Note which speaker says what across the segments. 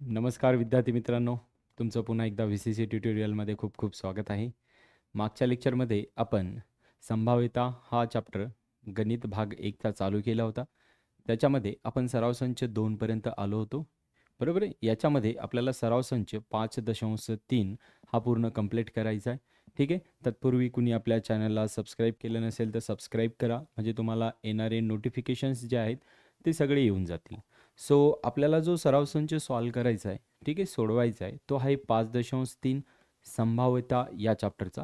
Speaker 1: नमस्कार विद्यार्थी मित्रांनो, तुमचं पुन्हा एकदा VCC ट्युटोरियलमध्ये खूप खूप स्वागत आहे. मागच्या लेक्चरमध्ये आपण संभाव्यता हा चॅप्टर गणित भाग 1चा चालू केला होता. त्याच्यामध्ये आपण सराव संच 2 पर्यंत आलो होतो. बरोबर आहे. याच्यामध्ये आपल्याला सराव संच 5.3 हा पूर्ण कंप्लीट करायचा आहे. ठीक आहे. तत्पूर्वी कुणी आपल्या चॅनलला सबस्क्राईब केलं नसेल तर सबस्क्राईब करा, म्हणजे तुम्हाला येणारे नोटिफिकेशन्स जे आहेत ते सगळे येऊन जातील. सो आपल्याला जो सराव संच सॉल्व करायचा आहे, ठीक आहे, सोडवायचा आहे, तो आहे 5.3 संभाव्यता या चॅप्टरचा.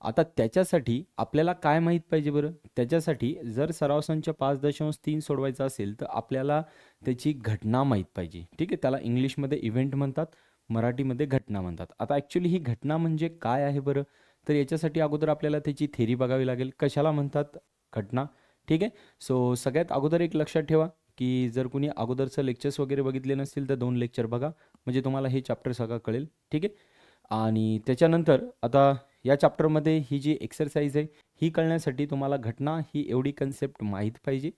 Speaker 1: आता त्याच्यासाठी आपल्याला काय माहीत पाहिजे बरं? त्याच्यासाठी जर सराव संच 5.3 सोडवायचा असेल तर आपल्याला त्याची घटना माहीत पाहिजे. ठीक आहे, त्याला इंग्लिशमध्ये इव्हेंट म्हणतात, मराठीमध्ये घटना म्हणतात. आता ॲक्च्युली ही घटना म्हणजे काय आहे बरं? तर याच्यासाठी अगोदर आपल्याला त्याची थेरी बघावी लागेल. कशाला म्हणतात घटना? ठीक आहे. सो सगळ्यात अगोदर एक लक्षात ठेवा की जर कुणी अगोदरचं लेक्चर्स वगैरे बघितले नसतील तर 2 लेक्चर बघा, म्हणजे तुम्हाला हे चॅप्टर सगळं कळेल. ठीक आहे. आणि त्याच्यानंतर आता या चॅप्टरमध्ये ही जी एक्सरसाइज आहे ही कळण्यासाठी तुम्हाला घटना ही एवढी कन्सेप्ट माहीत पाहिजे.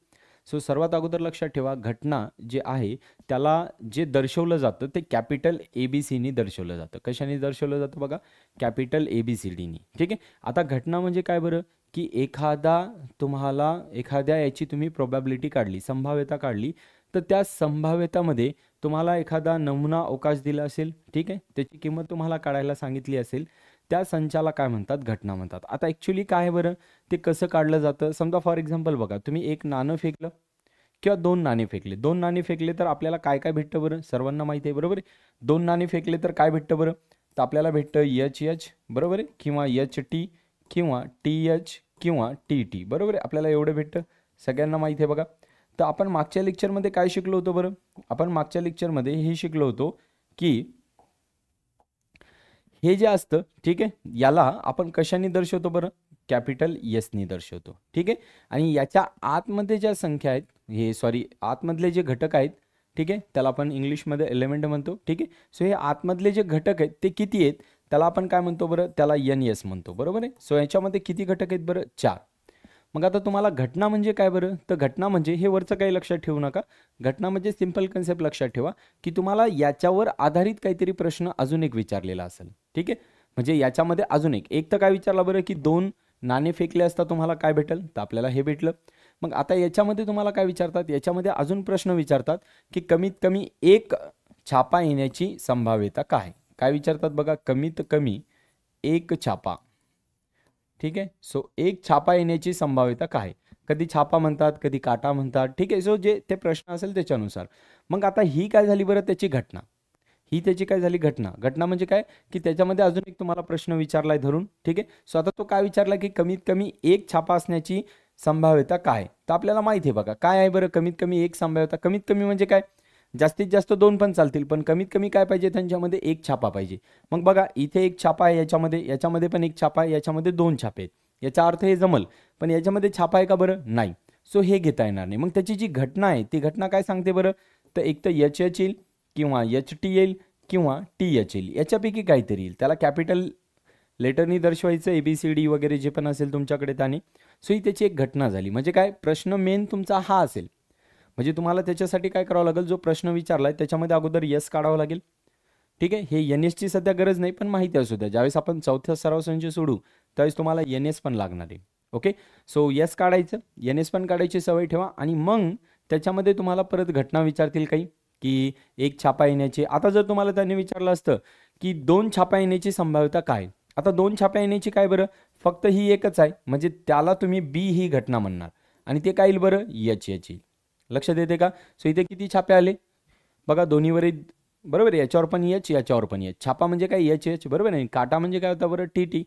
Speaker 1: सो सर्वात अगोदर लक्षात ठेवा, घटना जे आहे त्याला जे दर्शवलं जातं ते कॅपिटल ABCनी दर्शवलं जातं. कशाने दर्शवलं जातं बघा? कॅपिटल ABCDनी. ठीक आहे. आता घटना म्हणजे काय बरं? की एखाद्या याची तुम्ही प्रोबॅबिलिटी काढली, संभाव्यता काढली, तर त्या संभाव्यतामध्ये तुम्हाला एखादा नमुना अवकाश दिला असेल. ठीक आहे. त्याची किंमत तुम्हाला काढायला सांगितली असेल, त्या संचाला काय म्हणतात? घटना म्हणतात. आता ॲक्च्युली काय आहे बरं? ते कसं काढलं जातं? समजा फॉर एक्झाम्पल बघा, तुम्ही एक नाणं फेकलं किंवा 2 नाणे फेकले. 2 नाणे फेकले तर आपल्याला काय काय भेटतं बरं? सर्वांना माहिती आहे, बरोबर आहे. 2 नाणे फेकले तर काय भेटतं बरं? तर आपल्याला भेटतं HH, बरोबर आहे, किंवा HT किंवा TH किंवा TT, बरोबर आहे. आपल्याला एवढं भेटतं, सगळ्यांना माहिती आहे बघा. तर आपण मागच्या लेक्चरमध्ये काय शिकलो होतो बरं? आपण मागच्या लेक्चरमध्ये हे शिकलो होतो की हे जे असतं, ठीक आहे, याला आपण कशाने दर्शवतो बरं? कॅपिटल एसनी दर्शवतो. ठीक आहे. आणि याच्या आतमध्ये ज्या संख्या आहेत, आतमधले जे घटक आहेत, ठीक आहे, त्याला आपण इंग्लिशमध्ये एलिमेंट म्हणतो. ठीक आहे. सो हे आतमधले जे घटक आहेत ते किती आहेत? त्याला आपण काय म्हणतो बरं? त्याला NS म्हणतो, बरोबर आहे. सो याच्यामध्ये किती घटक आहेत बरं? 4. मग आता तुम्हाला घटना म्हणजे काय बरं? तर घटना म्हणजे हे वरचं काही लक्षात ठेवू नका. घटना म्हणजे सिंपल कन्सेप्ट लक्षात ठेवा की तुम्हाला याच्यावर आधारित काहीतरी प्रश्न अजून एक विचारलेला असेल. ठीक आहे. म्हणजे याच्यामध्ये अजून एक तर काय विचारला बरं? की 2 नाणे फेकले असता तुम्हाला काय भेटेल? तर आपल्याला हे भेटलं. मग आता याच्यामध्ये तुम्हाला काय विचारतात? याच्यामध्ये अजून प्रश्न विचारतात की कमीत कमी एक छापा येण्याची संभाव्यता काय? काय विचारतात बघा? कमीत कमी एक छापा. ठीक आहे. सो एक छापा येण्याची संभाव्यता काय? कधी छापा म्हणतात, कधी काटा म्हणतात. ठीक आहे. सो जे ते प्रश्न असेल त्याच्यानुसार. मग आता ही काय झाली बरं? त्याची घटना. ही त्याची काय झाली? घटना. घटना म्हणजे काय? की त्याच्यामध्ये अजून एक तुम्हाला प्रश्न विचारलाय धरून. ठीक आहे. सो आता तो काय विचारला की कमीत कमी एक छापा असण्याची संभाव्यता काय? तर आपल्याला माहिती आहे बघा. काय आहे बरं कमीत कमी एक संभाव्यता? कमीत कमी म्हणजे काय? जास्तीत जास्त 2 पण चालतील, पण कमीत कमी काय पाहिजे? त्यांच्यामध्ये एक छापा पाहिजे. मग बघा, इथे एक छापा आहे, याच्यामध्ये पण एक छापा आहे, याच्यामध्ये 2 छापे आहेत. याचा अर्थ हे जमल, पण याच्यामध्ये छापा आहे का बरं? नाही. सो हे घेता येणार नाही. मग त्याची जी घटना आहे ती घटना काय सांगते बरं? तर एक तर HH येईल किंवा HT येईल किंवा TH येईल. याच्यापैकी काहीतरी येईल. त्याला कॅपिटल लेटरनी दर्शवायचं, ABCD वगैरे जे पण असेल तुमच्याकडे त्याने. सो ही त्याची एक घटना झाली. म्हणजे काय? प्रश्न मेन तुमचा हा असेल. म्हणजे तुम्हाला त्याच्यासाठी काय करावं लागेल? जो प्रश्न विचारला आहे त्याच्यामध्ये अगोदर यस काढावं लागेल. ठीक आहे. हे NSची सध्या गरज नाही, पण माहिती असू द्या. ज्यावेळेस आपण चौथ्या सराव संच सोडू त्यावेळेस तुम्हाला NS पण लागणार आहे. ओके. सो यस काढायचं, NS पण काढायची सवय ठेवा. आणि मग त्याच्यामध्ये तुम्हाला परत घटना विचारतील काही, की एक छापा येण्याची. आता जर तुम्हाला त्यांनी विचारलं असतं की 2 छापा येण्याची संभाव्यता काय? आता 2 छापा येण्याची काय बरं? फक्त ही एकच आहे, म्हणजे त्याला तुम्ही B ही घटना म्हणणार. आणि ते काय येईल बरं? H येईल. लक्षात येते का? सो इथे किती छापे आले बघा? दोन्हीवर बरोबर आहे. याच्यावर पण H, याच्यावर पण H. छापा म्हणजे काय? HH, बरोबर आहे. काटा म्हणजे काय होता बरं? TT.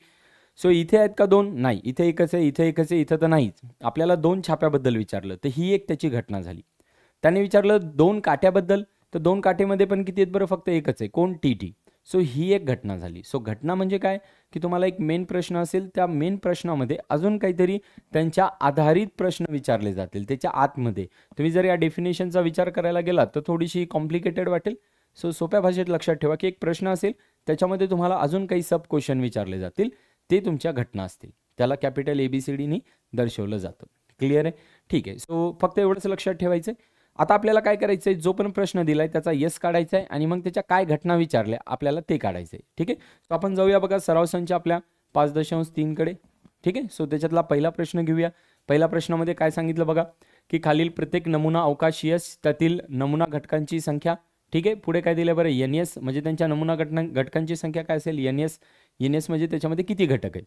Speaker 1: सो इथे आहेत का 2? नाही. इथे एकच आहे, इथे एकच आहे, इथं तर नाहीच. आपल्याला 2 छाप्याबद्दल विचारलं, तर ही एक त्याची घटना झाली. त्याने विचारलं 2 काट्याबद्दल, तर 2 काटेमध्ये पण किती आहेत बरं? फक्त एकच आहे. कोण? TT. सो ही एक घटना झाली. सो घटना म्हणजे काय? की तुम्हाला एक मेन प्रश्न असेल, त्या मेन प्रश्नामध्ये अजून काहीतरी त्यांच्या आधारित प्रश्न विचारले जातील. त्याच्या आतमध्ये तुम्ही जर या डेफिनेशनचा विचार करायला गेलात तर थोडीशी कॉम्प्लिकेटेड वाटेल. सो सोप्या भाषेत लक्षात ठेवा की एक प्रश्न असेल, त्याच्यामध्ये तुम्हाला अजून काही सब क्वेश्चन विचारले जातील, ते तुमच्या घटना असतील. त्याला कॅपिटल ABCDनी दर्शवलं जातं. क्लिअर आहे? ठीक आहे. सो फक्त एवढंच लक्षात ठेवायचं. आता आपल्याला काय करायचं आहे, जो पण प्रश्न दिलाय त्याचा यस काढायचा आहे आणि मग त्याच्या काय घटना विचारल्या आपल्याला ते काढायचं आहे. ठीक आहे, सो आपण जाऊया बघा सराव संच आपल्या 5.3 कडे. ठीक आहे, सो त्याच्यातला पहिला प्रश्न घेऊया. पहिल्या प्रश्नामध्ये काय सांगितलं बघा, की खालील प्रत्येक नमुना अवकाशीय त्यातील नमुना घटकांची संख्या. ठीक आहे, पुढे काय दिलं बरं, एन म्हणजे त्यांच्या नमुना घटकांची संख्या काय असेल, एन एस म्हणजे त्याच्यामध्ये किती घटक आहेत.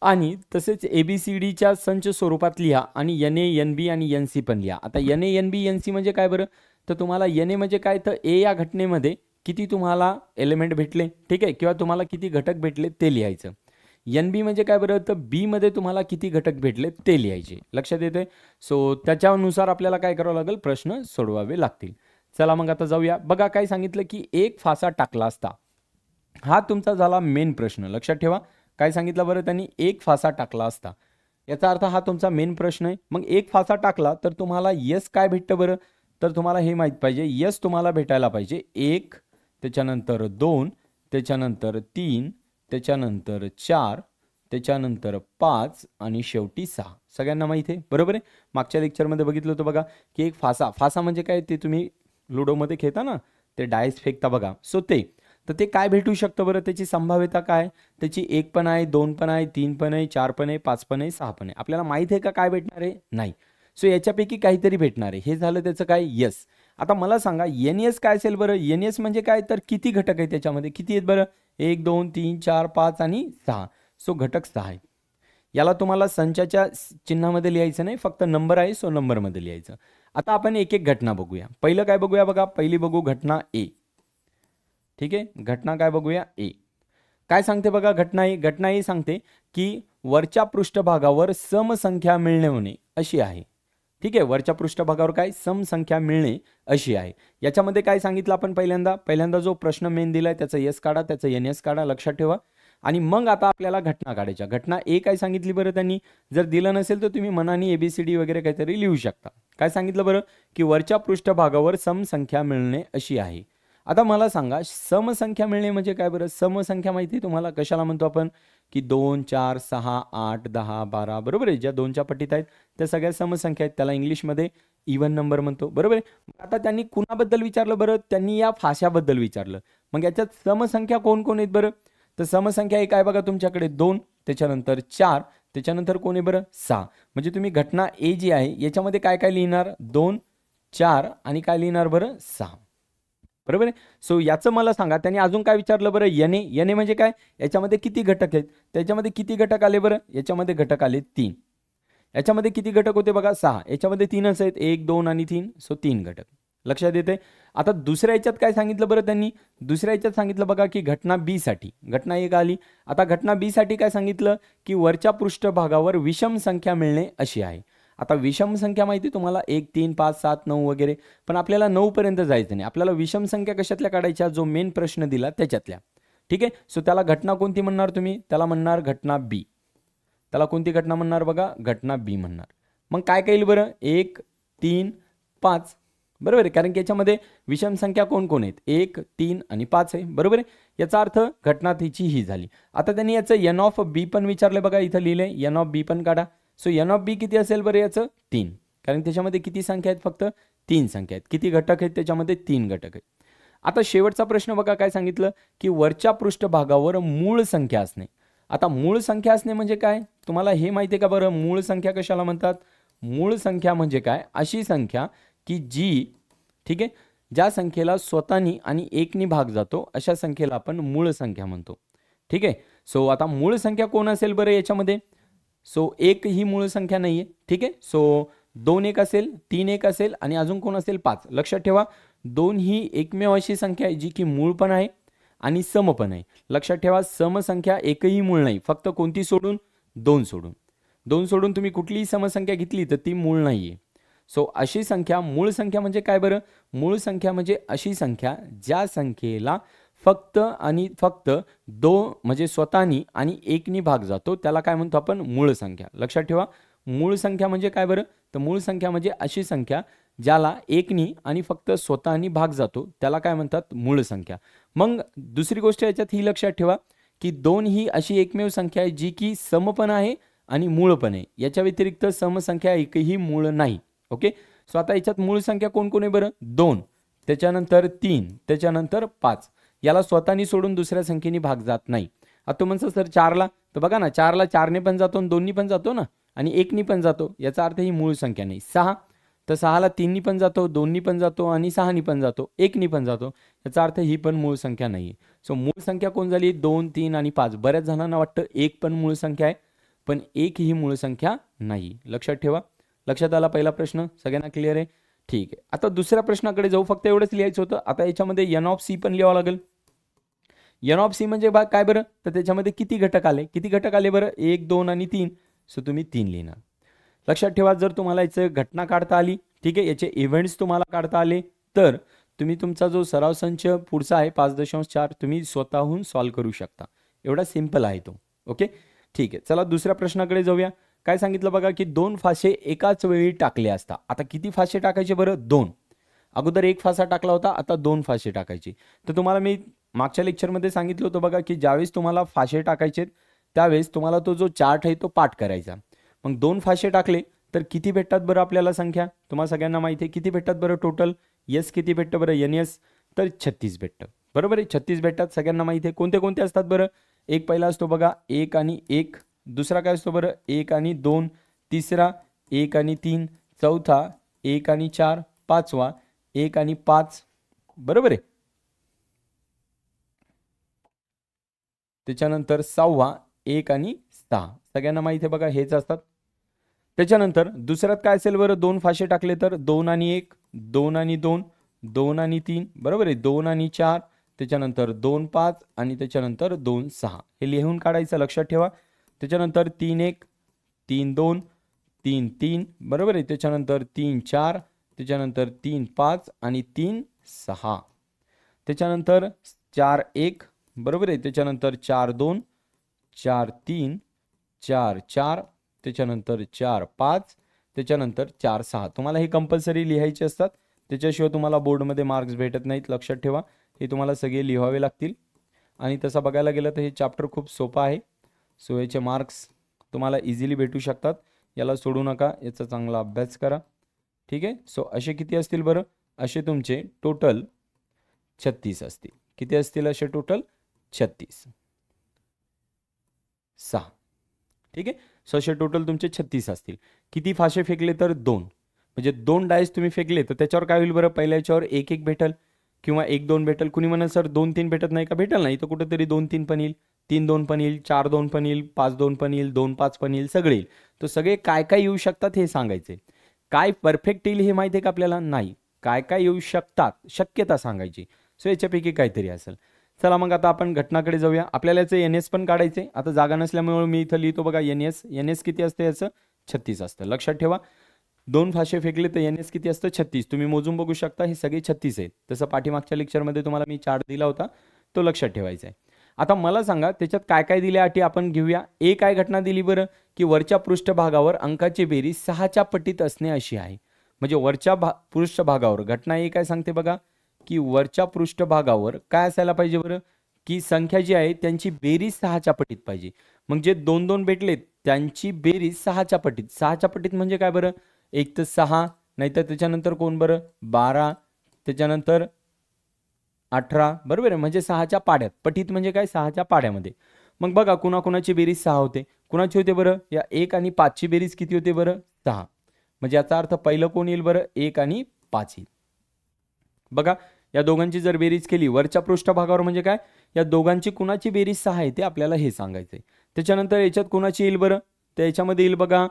Speaker 1: आणि तसेच ABCDच्या संच स्वरूपात लिहा आणि NA NB आणि NC पण लिहा. आता NA NB NC म्हणजे काय बरं, तर तुम्हाला NA म्हणजे काय, तर ए या घटनेमध्ये किती तुम्हाला एलिमेंट भेटले, ठीक आहे, किंवा तुम्हाला किती घटक भेटले ते लिहायचं. NB म्हणजे काय बरं, तर बी मध्ये तुम्हाला किती घटक भेटले ते लिहायचे. लक्षात येते. सो त्याच्यानुसार आपल्याला काय करावं लागेल, प्रश्न सोडवावे लागतील. चला मग आता जाऊया. बघा काय सांगितलं, की एक फासा टाकला असता. हा तुमचा झाला मेन प्रश्न. लक्षात ठेवा काय सांगितलं बरं त्यांनी, एक फासा टाकला असता. याचा अर्थ हा तुमचा मेन प्रश्न आहे. मग एक फासा टाकला तर तुम्हाला यस काय भेटतं बरं, तर तुम्हाला हे माहीत पाहिजे. यस तुम्हाला भेटायला पाहिजे 1, त्याच्यानंतर 2, त्याच्यानंतर 3, त्याच्यानंतर 4, त्याच्यानंतर 5 आणि शेवटी 6. सगळ्यांना माहिती आहे बरोबर आहे. मागच्या लेक्चरमध्ये बघितलं होतं बघा, की एक फासा म्हणजे काय, ते तुम्ही लुडोमध्ये खेळता ना, ते डायस फेकता बघा. सो ते तर ते काय भेटू शकतं बरं, त्याची संभाव्यता काय, त्याची 1 पण आहे, 2 पण आहे, 3 पण आहे, 4 पण आहे, 5 पण आहे, 6 पण आहे. आपल्याला माहित आहे का काय भेटणार आहे, नाही. सो याच्यापैकी काहीतरी भेटणार आहे. हे झालं त्याचं काय, यस. आता मला सांगा NS काय असेल बरं. NS म्हणजे काय, तर किती घटक आहे त्याच्यामध्ये, किती आहेत बरं, 1 2 3 4 5 आणि 6. सो घटक 6 आहे. याला तुम्हाला संचाच्या चिन्हामध्ये लिहायचं नाही, फक्त नंबर आहे, सो नंबरमध्ये लिहायचं. आता आपण एक एक घटना बघूया. पहिलं काय बघूया बघा, पहिली बघू घटना ए. ठीक आहे, घटना काय बघूया, ए काय सांगते बघा. घटना ए सांगते की वरच्या पृष्ठभागावर समसंख्या मिळणे होणे अशी आहे. ठीक आहे, वरच्या पृष्ठभागावर काय, समसंख्या मिळणे अशी आहे. याच्यामध्ये काय सांगितलं आपण, पहिल्यांदा जो प्रश्न मेन दिलाय त्याचं यस काढा, त्याचं NS काढा, लक्षात ठेवा. आणि मग आता आपल्याला घटना काढायच्या. घटना ए काय सांगितली बरं त्यांनी, जर दिलं नसेल तर तुम्ही मनाने ABCD वगैरे काहीतरी लिहू शकता. काय सांगितलं बरं, की वरच्या पृष्ठभागावर समसंख्या मिळणे अशी आहे. आता मला सांगा समसंख्या मिळणे म्हणजे काय बरं. समसंख्या माहिती तुम्हाला कशाला म्हणतो आपण, की 2 4 6 8 10 12 बरोबर आहे. ज्या 2च्या पट्टीत आहेत त्या सगळ्या समसंख्या आहेत, त्याला इंग्लिशमध्ये इव्हन नंबर म्हणतो बरोबर आहे. आता त्यांनी कुणाबद्दल विचारलं बरं, त्यांनी या फाशाबद्दल विचारलं. मग याच्यात समसंख्या कोण कोण आहेत बरं, तर समसंख्या एक आहे बघा तुमच्याकडे 2, त्याच्यानंतर 4, त्याच्यानंतर कोण आहे बरं 6. म्हणजे तुम्ही घटना ए जी आहे याच्यामध्ये काय काय लिहिणार, 2 4 आणि काय लिहिणार बरं 6 बरोबर आहे. सो याचं मला सांगा त्यांनी अजून काय विचारलं बरं, NA म्हणजे काय, याच्यामध्ये किती घटक आहेत, त्याच्यामध्ये किती घटक आले बरं, याच्यामध्ये घटक आले 3. याच्यामध्ये किती घटक होते बघा 6, याच्यामध्ये 3च आहेत, 1 2 आणि 3, सो 3 घटक. लक्षात येते. आता दुसऱ्या याच्यात काय सांगितलं बरं त्यांनी, दुसऱ्या याच्यात सांगितलं बघा की घटना बी साठी, घटना एक आली. आता घटना बी साठी काय सांगितलं, की वरच्या पृष्ठभागावर विषम संख्या मिळणे अशी आहे. आता विषम संख्या माहिती तुम्हाला 1 3 5 7 9 वगैरे, पण आपल्याला 9 पर्यंत जायचं नाही. आपल्याला विषम संख्या कशातल्या काढायच्या, जो मेन प्रश्न दिला त्याच्यातल्या. ठीक आहे, सो त्याला घटना कोणती म्हणणार तुम्ही, त्याला म्हणणार घटना बी. त्याला कोणती घटना म्हणणार बघा, घटना बी म्हणणार. मग काय केलं बरं, 1 3 5 बरोबर आहे, कारण की याच्यामध्ये विषम संख्या कोण कोण आहेत, 1 3 आणि 5 आहे बरोबर आहे. याचा अर्थ घटना तिची ही झाली. आता त्यांनी याचं एन ऑफ बी पण विचारलं बघा, इथं लिहिलंय एन ऑफ बी पण काढा. सो एन ऑफ बी किती असेल बरं, याचं 3, कारण त्याच्यामध्ये किती संख्या आहेत, फक्त 3 संख्या आहेत. किती घटक आहेत त्याच्यामध्ये, 3 घटक आहेत. आता शेवटचा प्रश्न बघा काय सांगितलं, की वरच्या पृष्ठभागावर मूळ संख्या असणे. आता मूळ संख्या असणे म्हणजे काय, तुम्हाला हे माहिती आहे का बरं, मूळ संख्या कशाला म्हणतात. मूळ संख्या म्हणजे काय, अशी संख्या की जी, ठीक आहे, ज्या संख्येला स्वतःनी आणि एकनी भाग जातो अशा संख्येला आपण मूळ संख्या म्हणतो. ठीक आहे, सो आता मूळ संख्या कोण असेल बरं याच्यामध्ये, सो 1 ही मूळ संख्या नाही आहे. ठीक आहे, सो 2 1 असेल, 3 1 असेल आणि अजून कोण असेल 5. लक्षात ठेवा 2 ही एकमेव अशी संख्या आहे जी की मूळ पण आहे आणि सम पण आहे. लक्षात ठेवा समसंख्या एकही मूळ नाही, फक्त कोणती सोडून, 2 सोडून. 2 सोडून तुम्ही कुठलीही समसंख्या घेतली तर ती मूळ नाही आहे. सो अशी संख्या, मूळ संख्या म्हणजे काय बरं, मूळ संख्या म्हणजे अशी संख्या ज्या संख्येला फक्त आणि फक्त 2 म्हणजे स्वतःनी आणि एकनी भाग जातो त्याला काय म्हणतो आपण, मूळ संख्या. लक्षात ठेवा मूळ संख्या म्हणजे काय बरं, तर मूळ संख्या म्हणजे अशी संख्या ज्याला एकनी आणि फक्त स्वतःनी भाग जातो त्याला काय म्हणतात, मूळ संख्या. मग दुसरी गोष्ट याच्यात ही लक्षात ठेवा की 2 ही अशी एकमेव संख्या आहे जी की सम पण आहे आणि मूळ पण आहे. याच्या व्यतिरिक्त समसंख्या एकही मूळ नाही. ओके, सो आता याच्यात मूळ संख्या कोण कोण आहे बरं? 2, त्याच्यानंतर 3, त्याच्यानंतर 5. याला स्वतःनी सोडून दुसऱ्या संख्येने भाग जात नाही. आता तू म्हणतो सर 4ला, तर बघा ना 4ला 4ने पण जातो आणि 2नी पण जातो ना, आणि 1नी पण जातो. याचा अर्थ ही मूळ संख्या नाही. 6, तर 6ला 3नी पण जातो, 2नी पण जातो आणि 6नी पण जातो, 1नी पण जातो. याचा अर्थ ही पण मूळ संख्या नाही. सो मूळ संख्या कोण झाली? 2, 3 आणि 5. बऱ्याच जणांना वाटतं 1 पण मूळ संख्या आहे, पण 1 ही मूळ संख्या नाही. लक्षात ठेवा. लक्षात आला पहिला प्रश्न? सगळ्यांना क्लिअर आहे? ठीक आहे. आता दुसऱ्या प्रश्नाकडे जाऊ. फक्त एवढंच लिहायचं होतं. आता याच्यामध्ये एन ऑफ सी पण लिहावं लागेल. एन ऑफ सी म्हणजे काय बरं? तर त्याच्यामध्ये किती घटक आले? किती घटक आले बरं? 1, 2 आणि 3. सो तुम्ही 3 लिहिणार. लक्षात ठेवा, जर तुम्हाला याचं घटना काढता आली, ठीक आहे, याचे इव्हेंट्स तुम्हाला काढता आले, तर तुम्ही तुमचा जो सराव संच पुढचा आहे 5.4 तुम्ही स्वतःहून सॉल्व्ह करू शकता. एवढा सिंपल आहे तो. ओके, ठीक आहे. चला दुसऱ्या प्रश्नाकडे जाऊया. काय सांगितलं बघा, की 2 फासे एकाच वेळी टाकले असता. आता किती फासे टाकायचे बरं? 2. अगोदर 1 फासा टाकला होता, आता 2 फासे टाकायचे. तर तुम्हाला मी मागच्या लेक्चरमध्ये सांगितलं होतं बघा, की ज्यावेळेस तुम्हाला फासे टाकायचे त्यावेळेस तुम्हाला तो जो चार्ट आहे तो पाठ करायचा. मग 2 फासे टाकले तर किती भेटतात बरं आपल्याला संख्या? तुम्हाला सगळ्यांना माहिती आहे किती भेटतात बरं टोटल? यस किती भेटतं बरं? एन एस तर 36 भेटतं. बरोबर आहे, 36 भेटतात. सगळ्यांना माहिती आहे. कोणते कोणते असतात बरं? एक पहिला असतो बघा 1 आणि 1. दुसरा काय असतो बरं? 1 आणि 2. तिसरा 1 आणि 3. चौथा 1 आणि 4. पाचवा 1 आणि 5. बरोबर आहे. त्याच्यानंतर 6वा 1 आणि 6. सगळ्यांना माहिती आहे बघा, हेच असतात. त्याच्यानंतर दुसऱ्यात काय असेल बरं? 2 फासे टाकले तर 2 आणि 1, 2 आणि 2, 2 आणि 3. बरोबर आहे. 2 आणि 4, त्याच्यानंतर 2, 5 आणि त्याच्यानंतर 2, 6. हे लिहून काढायचं, लक्षात ठेवा. त्याच्यानंतर 3, 1, 3, 2, 3, 3. बरोबर आहे. त्याच्यानंतर 3, 4, त्याच्यानंतर 3, 5 आणि 3, 6. त्याच्यानंतर 4, 1. बरोबर आहे. त्याच्यानंतर 4, 2, 4, 3, 4, 4. त्याच्यानंतर 4, 5. त्याच्यानंतर 4, 6. तुम्हाला हे कंपल्सरी लिहायचे असतात. त्याच्याशिवाय तुम्हाला बोर्डमध्ये मार्क्स भेटत नाहीत. लक्षात ठेवा, हे तुम्हाला सगळे लिहावे लागतील. आणि तसं बघायला गेलं तर हे चॅप्टर खूप सोपं आहे. सो याचे मार्क्स तुम्हाला इझिली भेटू शकतात. याला सोडू नका, याचा चांगला अभ्यास करा. ठीक आहे. सो असे किती असतील बरं? असे तुमचे टोटल 36 असतील. किती असतील असे टोटल? 36. 6. ठीक आहे. सो असे टोटल तुमचे 36 असतील. किती फासे फेकले तर 2. म्हणजे 2 डायस तुम्ही फेकले तर त्याच्यावर काय होईल बरं? पहिल्या याच्यावर 1, 1 भेटल किंवा 1, 2 भेटल. कुणी म्हणाल सर 2, 3 भेटत नाही का? भेटल नाही तर कुठेतरी 2, 3 पण येईल, 3, 2 पण येईल, 4, 2 पण येईल, 5, 2 पण येईल, 2, 5 पण येईल, सगळे येईल. तर सगळे काय काय येऊ शकतात हे सांगायचे. काय परफेक्ट येईल हे माहिती आहे का आपल्याला? नाही. काय काय येऊ शकतात, शक्यता सांगायची. सो याच्यापैकी काहीतरी असेल. चला मग आता आपण घटनाकडे जाऊया. आपल्याला याचं एन एस पण काढायचे. आता जागा नसल्यामुळे मी इथं लिहितो बघा एन एस. एन एस किती असतं याचं? 36 असतं. लक्षात ठेवा, 2 फासे फेकले तर एन एस किती असतं? 36. तुम्ही मोजून बघू शकता, हे सगळे 36 आहेत. तसं पाठीमागच्या लेक्चरमध्ये तुम्हाला मी चार्ट दिला होता, तो लक्षात ठेवायचा आहे. आता मला सांगा त्याच्यात काय काय दिल्या अटी आपण घेऊया. एक काय घटना दिली बरं, की वरच्या पृष्ठभागावर अंकाची बेरीज 6च्या पटीत असणे अशी आहे. म्हणजे वरच्या पृष्ठभागावर घटना एक काय सांगते बघा, की वरच्या पृष्ठभागावर काय असायला पाहिजे बरं, की संख्या जी आहे त्यांची बेरीज 6च्या पटीत पाहिजे. मग जे 2, 2 भेटले त्यांची बेरीज 6च्या पटीत. 6च्या पटीत म्हणजे काय बरं? एक तर 6, नाहीतर त्याच्यानंतर कोण बरं? 12, त्याच्यानंतर 18. बरोबर आहे. म्हणजे 6च्या पाड्यात. पटीत म्हणजे काय? 6च्या पाड्यामध्ये. मग बघा कुणाकुणाची बेरीज 6 होते. कुणाची होते बरं? या 1 आणि 5ची बेरीज किती होते बरं? 6. म्हणजे याचा अर्थ पहिलं कोण येईल बरं? 1 आणि 5 येईल. बघा या दोघांची जर बेरीज केली वरच्या पृष्ठभागावर म्हणजे काय? या दोघांची कुणाची बेरीज 6 आहे ते आपल्याला हे सांगायचंय. त्याच्यानंतर याच्यात कुणाची येईल बरं? तर याच्यामध्ये येईल बघा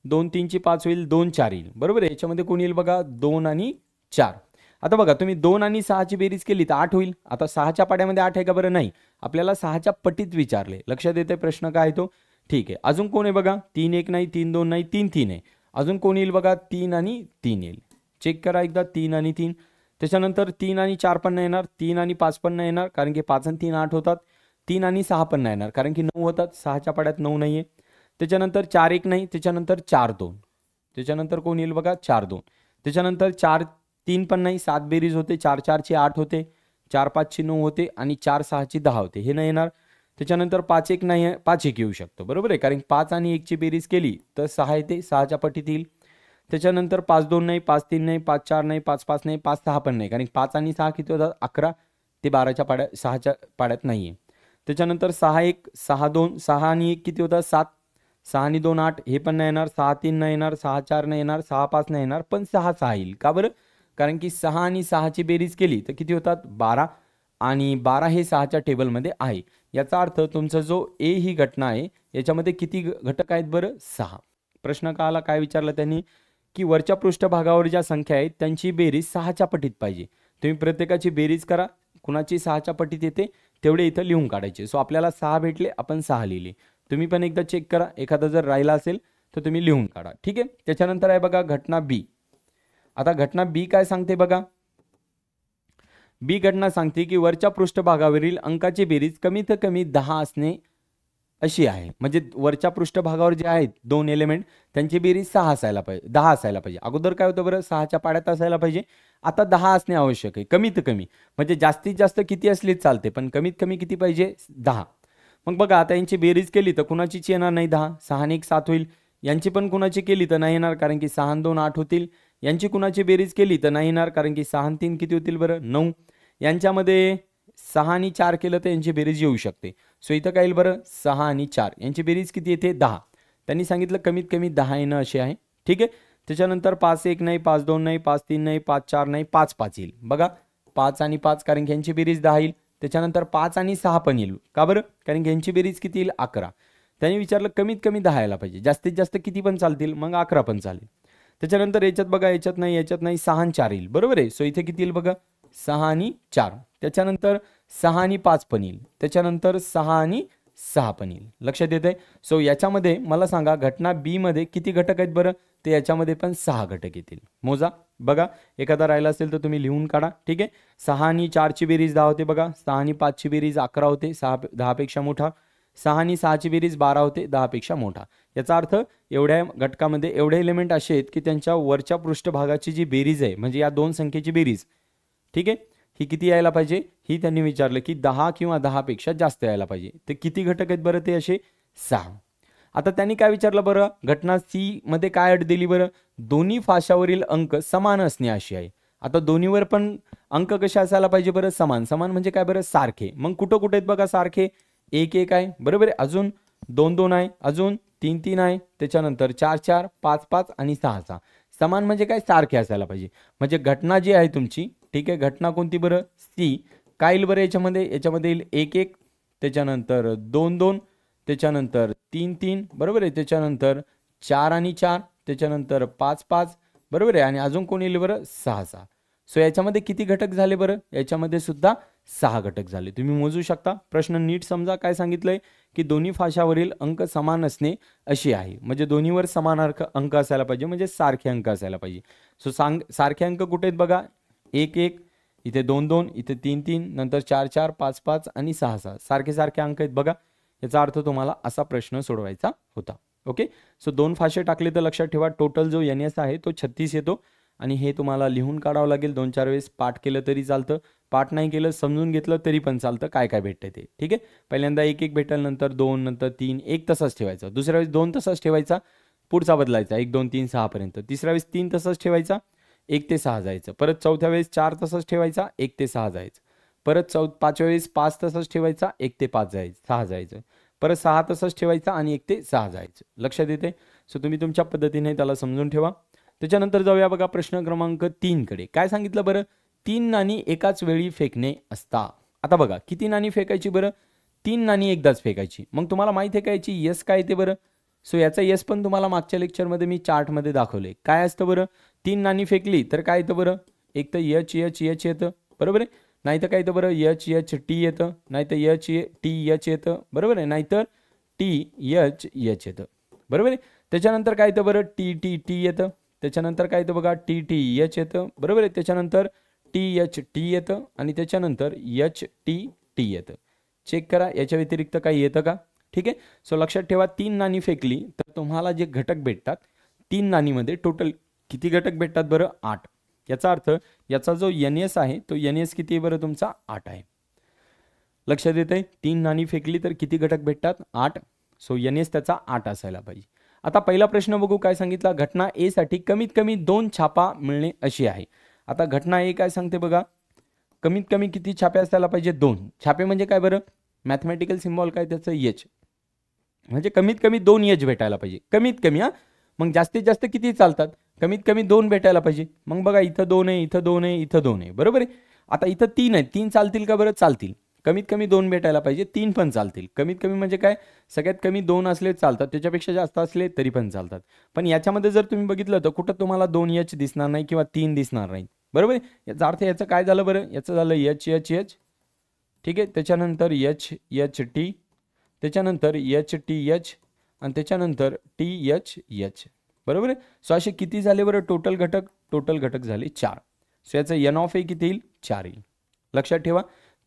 Speaker 1: 2, 3 ची 5 होईल, 2, 4 येईल. बरोबर आहे. याच्यामध्ये कोण येईल बघा? 2 आणि 4. आता बघा तुम्ही 2 आणि 6ची बेरीज केली तर 8 होईल. आता 6च्या पाड्यामध्ये 8 आहे का बरं? नाही. आपल्याला 6च्या पटीत विचारले. लक्षात येते प्रश्न काय आहे तो? ठीक आहे. अजून कोण आहे बघा? 3, 1 नाही, 3, 2 नाही, 3, 3 आहे. अजून कोण येईल बघा? 3 आणि 3 येईल. चेक करा एकदा. 3 आणि 3. त्याच्यानंतर 3 आणि 4 पण नाही येणार. 3 आणि 5 पण नाही येणार, कारण की 5 आणि 3 8 होतात. 3 आणि 6 पण नाही येणार, कारण की 9 होतात. 6च्या पाड्यात 9 नाही आहे. त्याच्यानंतर 4, 1 नाही. त्याच्यानंतर 4, 2. त्याच्यानंतर कोण येईल बघा? 4, 2. त्याच्यानंतर 4, 3 पण नाही. 7 बेरीज होते. 4, 4 ची 8 होते. 4, 5 ची 9 होते आणि 4, 6 ची 10 होते. हे नाही येणार. त्याच्यानंतर 5, 1 नाही आहे. 5, 1 येऊ शकतो. बरोबर आहे, कारण 5 आणि 1 ची बेरीज केली तर 6 येते. 6च्या पटीत येईल. त्याच्यानंतर 5 2 नाही, 5 3 नाही, 5 4 नाही, 5 5 नाही, 5 6 पण नाही, कारण 5 आणि 6 किती होतात 11, ते 12च्या पाड्यात 6च्या पाड्यात नाहीये. त्याच्यानंतर 6 1 6 2, 6 आणि 1 किती होतात 7, 6 आणि 2 8, हे पण नाही येणार, 6 3 नाही येणार, 6 4 नाही येणार, 6 5 नाही येणार, पण 6 6 येईल. का बरं? कारण की 6 आणि 6ची बेरीज केली तर किती होतात 12, आणि 12 हे 6च्या टेबलमध्ये आहे. याचा अर्थ तुमचा जो ए ही घटना आहे याच्यामध्ये किती घटक आहेत बरं 6. प्रश्न काला काय विचारला त्यांनी की वरच्या पृष्ठभागावर ज्या संख्या आहेत त्यांची बेरीज 6च्या पटीत पाहिजे. तुम्ही प्रत्येकाची बेरीज करा, कुणाची 6च्या पटीत येते तेवढे इथं लिहून काढायचे. सो आपल्याला 6 भेटले, आपण 6 लिहिले. तुम्ही पण एकदा चेक करा, एखादा जर राहिला असेल तर तुम्ही लिहून काढा. ठीक आहे. त्याच्यानंतर आहे बघा घटना बी. आता घटना बी काय सांगते बघा. बी घटना सांगते की वरच्या पृष्ठभागावरील अंकाची बेरीज कमीत कमी 10 असणे अशी आहे. म्हणजे वरच्या पृष्ठभागावर जे आहेत दोन एलिमेंट त्यांची बेरीज 6 असायला पाहिजे, 10 असायला पाहिजे. अगोदर काय होतं बरं 6च्या पाड्यात असायला पाहिजे, आता 10 असणे आवश्यक आहे कमीत कमी. म्हणजे जास्तीत जास्त किती असली चालते, पण कमीत कमी किती पाहिजे 10. मग बघा आता यांची बेरीज केली तर कुणाचीच येणार नाही 10, 6 आणि 1 7 होईल. यांची पण कुणाची केली तर नाही येणार, कारण की 6 आणि 2 8 होतील. यांची कुणाची बेरीज केली तर नाही येणार, कारण की 6 आणि 3 किती होतील बरं 9. यांच्यामध्ये 6 आणि 4 केलं तर यांची बेरीज येऊ शकते. सो इथं काय येईल बरं 6 आणि 4 यांची बेरीज किती येते 10. त्यांनी सांगितलं कमीत कमी 10 येणं असे आहे. ठीक आहे. त्याच्यानंतर 5 1 नाही, 5 2 नाही, 5 3 नाही, 5 4 नाही, 5 5 येईल. बघा 5 आणि 5, कारण की यांची बेरीज 10 येईल. त्याच्यानंतर 5 आणि 6 पण येईल. का बरं? कारण की यांची बेरीज किती येईल 11. त्यांनी विचारलं कमीत कमी 10 यायला पाहिजे, जास्तीत जास्त किती पण चालतील, मग 11 पण चालेल. त्याच्यानंतर याच्यात बघा याच्यात नाही, याच्यात नाही, 6 आणि 4 येईल. बरोबर आहे. सो इथे किती येईल बघा 6 आणि 4. त्याच्यानंतर 6 आणि 5 पण येईल. त्याच्यानंतर 6 आणि 6 पण येईल. लक्षात येते. सो याच्यामध्ये मला सांगा घटना बी मध्ये किती घटक आहेत बरं, ते याच्यामध्ये पण 6 घटक येतील. मोजा. बघा एखादा राहिला असेल तर तुम्ही लिहून काढा. ठीक आहे. 6 आणि 4 ची बेरीज 10 होते बघा, 6 आणि 5 ची बेरीज 11 होते, 6 10 पेक्षा मोठा. 6 आणि 6 ची बेरीज 12 होते, 10 पेक्षा मोठा. याचा अर्थ एवढ्या घटकामध्ये एवढे एलिमेंट असे आहेत की त्यांच्या वरच्या पृष्ठभागाची जी बेरीज आहे, म्हणजे या दोन संख्येची बेरीज, ठीक आहे, ही किती यायला पाहिजे, ही त्यांनी विचारलं की 10 किंवा 10 पेक्षा जास्त यायला पाहिजे. ते किती घटक आहेत बरं, ते असे 6. आता त्यांनी काय विचारलं बरं, घटना सी मध्ये काय अट दिली बरं, दोन्ही फाशावरील अंक समान असणे अशी आहे. आता दोन्हीवर पण अंक कसे असायला पाहिजे बरं, समान. समान म्हणजे काय बरं, सारखे. मग कुठं कुठे आहेत बघा सारखे, 1 1 आहे बरोबर आहे, अजून 2 2 आहे, अजून 3 3 आहे, त्याच्यानंतर 4 4 5 5 आणि 6 6. समान म्हणजे काय, सारखे असायला पाहिजे. म्हणजे घटना जी आहे तुमची, ठीक आहे, घटना कोणती बरं, सी. काय येईल बरं याच्यामध्ये, याच्यामध्ये येईल 1 1, त्याच्यानंतर 2 2, त्याच्यानंतर 3 3 बरोबर आहे, त्याच्यानंतर 4 आणि 4, त्याच्यानंतर 5 5 बरोबर आहे, आणि अजून कोण येईल बरं 6 6. सो याच्यामध्ये किती घटक झाले बरं, याच्यामध्ये सुद्धा 6 घटक झाले. तुम्ही मोजू शकता. प्रश्न नीट समजा. काय सांगितलंय की दोन्ही फाशावरील अंक समान असणे अशी आहे. म्हणजे दोन्हीवर समान अंक असायला पाहिजे, म्हणजे सारखे अंक असायला पाहिजे. सो सारखे अंक कुठे आहेत बघा, 1 1, इथे 2 2, इथे 3 3, नंतर 4 4 5 5 आणि 6 6. सारखे सारखे अंक आहेत बघा. याचा अर्थ तुम्हाला असा प्रश्न सोडवायचा होता. ओके. सो 2 फाशे टाकले तर लक्षात ठेवा टोटल जो NS आहे तो 36 येतो. आणि हे तुम्हाला लिहून काढावं लागेल. 2-4 वेळेस पाठ केलं तरी चालतं, पाठ नाही केलं समजून घेतलं तरी पण चालतं काय काय भेटतं ते. ठीक आहे. पहिल्यांदा 1 1 भेटेल, नंतर 2, नंतर 3, 1 तसाच ठेवायचा. दुसऱ्या वेळेस 2 तसाच ठेवायचा, पुढचा बदलायचा 1 2 3 6 पर्यंत. तिसऱ्या वेळेस 3 तसाच ठेवायचा, 1 ते 6 जायचं. परत चौथ्या वेळेस 4 तसाच ठेवायचा, 1 ते 6 जायचं. परत पाचव्या वेळेस 5 तसाच ठेवायचा, 1 ते 5 जायचं, 6 जायचं. परत 6 तसाच ठेवायचा आणि 1 ते 6 जायचं. लक्षात येते. सो तुम्ही तुमच्या पद्धतीने त्याला समजून ठेवा. त्याच्यानंतर जाऊया बघा प्रश्न क्रमांक 3 कडे. काय सांगितलं बरं, 3 नाणी एकाच वेळी फेकणे असता. आता बघा किती नाणी फेकायची बरं, 3 नाणी एकदाच फेकायची. मग तुम्हाला माहिती आहे का याची यस काय येते बरं. सो याचा यस पण तुम्हाला मागच्या लेक्चरमध्ये मी चार्टमध्ये दाखवले. काय असतं बरं, 3 नाणी फेकली तर काय येतं बरं, एक तर एच एच एच येतं बरोबर आहे, नाहीतर काय येतं बरं एच एच टी येतं, नाहीतर एच टी एच येतं बरोबर आहे, नाहीतर टी एच एच येतं बरोबर आहे. त्याच्यानंतर काय येतं बरं, टी टी टी येतं. त्याच्यानंतर काय येतं बघा, टी टी एच येतं बरोबर आहे. त्याच्यानंतर टी एच टी येतं आणि त्याच्यानंतर एच टी टी येतं. चेक करा याच्या व्यतिरिक्त काही येतं का. ठीक आहे. सो लक्षात ठेवा 3 नाणी फेकली तर तुम्हाला जे घटक भेटतात 3 नाणीमध्ये टोटल किती घटक भेटतात बरं, 8. याचा अर्थ याचा जो NS आहे तो NS किती आहे बरं तुमचा, 8 आहे. लक्षात येते. 3 नाणी फेकली तर किती घटक भेटतात, 8. सो NS त्याचा 8 असायला पाहिजे. आता पहिला प्रश्न बघू काय सांगितला. घटना ए साठी कमीत कमी 2 छापा मिळणे अशी आहे. आता घटना ए काय सांगते बघा, कमीत कमी किती छापे असायला पाहिजे? 2 छापे. म्हणजे काय बरं, मॅथमॅटिकल सिम्बॉल काय त्याचं? एच. म्हणजे कमीत कमी 2 एच भेटायला पाहिजे, कमीत कमी. मग जास्तीत जास्त किती चालतात? कमीत कमी 2 भेटायला पाहिजे. मग बघा इथं 2 आहे, इथं 2 आहे, इथं 2 आहे, बरोबर आहे. आता इथं 3 आहे, 3 चालतील का बरं? चालतील. कमीत कमी 2 भेटायला पाहिजे, 3 पण चालतील. कमीत कमी म्हणजे काय, सगळ्यात कमी 2 असले चालतात, त्याच्यापेक्षा जास्त असले तरी पण चालतात. पण याच्यामध्ये जर तुम्ही बघितलं तर कुठं तुम्हाला 2 एच दिसणार नाही किंवा 3 दिसणार नाही, बरोबर आहे. याचा अर्थ याचं काय झालं बरं? याचं झालं एच एच एच, ठीक आहे. त्याच्यानंतर एच एच टी, त्याच्यानंतर एच टी एच, आणि त्याच्यानंतर टी एच एच, बरोबर आहे. सो असे किती झाले बरं टोटल घटक? टोटल घटक झाले 4. सो याचं एन ऑफ ए किती येईल? 4 येईल. लक्षात ठेवा,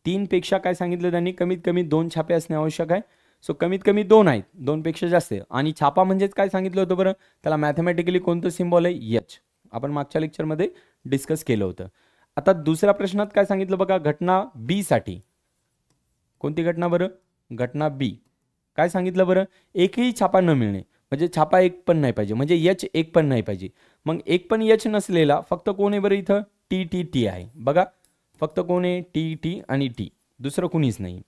Speaker 1: 3 पेक्षा काय सांगितलं त्यांनी? कमीत कमी 2 छापे असणे आवश्यक आहे. सो कमीत कमी 2 आहेत, 2 पेक्षा जास्त आहे. आणि छापा म्हणजेच काय सांगितलं होतं बरं? त्याला मॅथमॅटिकली कोणतं सिम्बॉल आहे? एच. आपण मागच्या लेक्चरमध्ये डिस्कस केलं होतं. आता दुसऱ्या प्रश्नात काय सांगितलं बघा, घटना बी साठी. कोणती घटना बरं? घटना बी. काय सांगितलं बरं? एकही छापा न मिळणे, म्हणजे छापा एक पण नाही पाहिजे, म्हणजे एच एक पण नाही पाहिजे. मग एक पण एच नसलेला फक्त कोण आहे बरं? इथं टी टी टी आहे बघा, फक्त कोण आहे? टी टी आणि टी, दुसरं कुणीच नाही.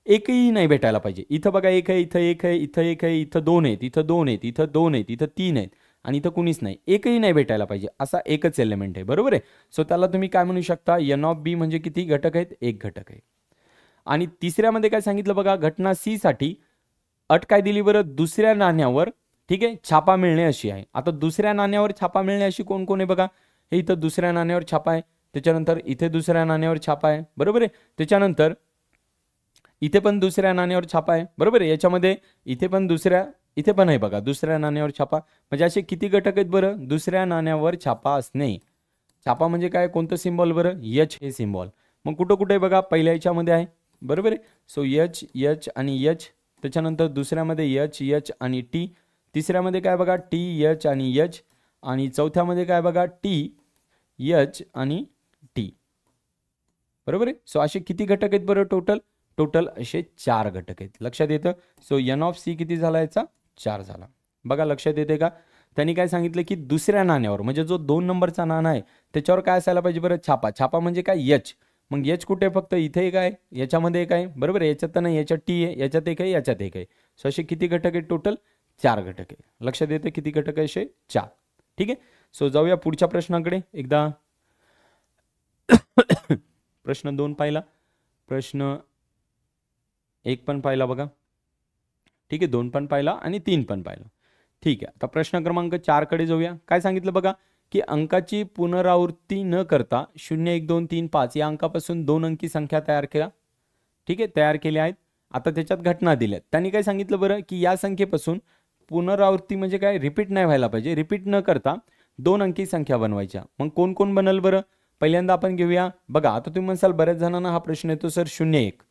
Speaker 1: एकही नाही भेटायला पाहिजे. इथं बघा एक आहे, इथं एक आहे, इथं एक आहे, इथं 2 आहेत, इथं 2 आहेत, इथं 2 आहेत, इथं 3 आहेत, आणि इथं कुणीच नाही. एकही नाही भेटायला पाहिजे, असा एकच एलिमेंट आहे, बरोबर आहे. सो त्याला तुम्ही काय म्हणू शकता? एन ऑफ बी म्हणजे किती घटक आहेत? एक घटक आहे. आणि तिसऱ्यामध्ये काय सांगितलं बघा, घटना सी साठी अट काय दिली बरं? दुसऱ्या नाण्यावर, ठीक आहे, छापा मिळणे अशी आहे. आता दुसऱ्या नाण्यावर छापा मिळणे अशी कोण कोण आहे बघा? हे इथं दुसऱ्या नाण्यावर छापा आहे, त्याच्यानंतर इथे दुसऱ्या नाण्यावर छापा आहे, बरोबर आहे. त्याच्यानंतर इथे पण दुसऱ्या नाण्यावर छापा आहे, बरोबर आहे. याच्यामध्ये इथे पण आहे बघा, दुसऱ्या नाण्यावर छापा. म्हणजे असे किती घटक आहेत बरं? दुसऱ्या नाण्यावर छापा असणे. छापा म्हणजे काय, कोणतं सिम्बॉल बरं? एच हे सिम्बॉल. मग कुठं कुठे बघा? पहिल्या याच्यामध्ये आहे, बरोबर आहे. सो एच एच आणि एच, त्याच्यानंतर दुसऱ्यामध्ये एच एच आणि टी, तिसऱ्यामध्ये काय बघा? टी एच आणि एच, आणि चौथ्यामध्ये काय बघा? टी एच आणि टी, बरोबर आहे. सो असे किती घटक आहेत बरं टोटल? टोटल असे 4 घटक आहेत. लक्षात येतं. सो एन ऑफ सी किती झाला याचा? 4 झाला. बघा लक्षात येते का? त्यांनी काय सांगितलं की दुसऱ्या नाण्यावर, म्हणजे जो 2 नंबरचा नाणा आहे त्याच्यावर काय असायला पाहिजे बरं? छापा. छापा म्हणजे काय? एच. मग एच कुठे? फक्त इथे एक आहे, याच्यामध्ये एक आहे, बरोबर आहे. याच्यात तर नाही, याच्यात टी आहे, याच्यात एक आहे, याच्यात एक आहे. सो असे किती घटक आहेत टोटल? 4 घटक आहे. लक्षात येते किती घटक आहे? असे 4. ठीक आहे. सो जाऊया पुढच्या प्रश्नाकडे एकदा. प्रश्न 2 पाहिला, प्रश्न 1 पण पाहिला बघा, ठीक आहे. 2 पण पाहिला आणि 3 पण पाहिला, ठीक आहे. आता प्रश्न क्रमांक 4 कडे जाऊया. काय सांगितलं बघा, की अंकाची पुनरावृत्ती न करता 0 1 2 3 5 या अंकापासून 2 अंकी संख्या तयार केल्या, ठीक आहे, तयार केल्या आहेत. आता त्याच्यात घटना दिल्यात. त्यांनी काय सांगितलं बरं, की या संख्येपासून पुनरावृत्ती म्हणजे काय? रिपीट नाही व्हायला पाहिजे. रिपीट न करता 2 अंकी संख्या बनवायच्या. मग कोण कोण बनल बरं? पहिल्यांदा आपण घेऊया बघा. आता तुम्ही म्हणसाल बऱ्याच जणांना हा प्रश्न येतो, सर 0 1,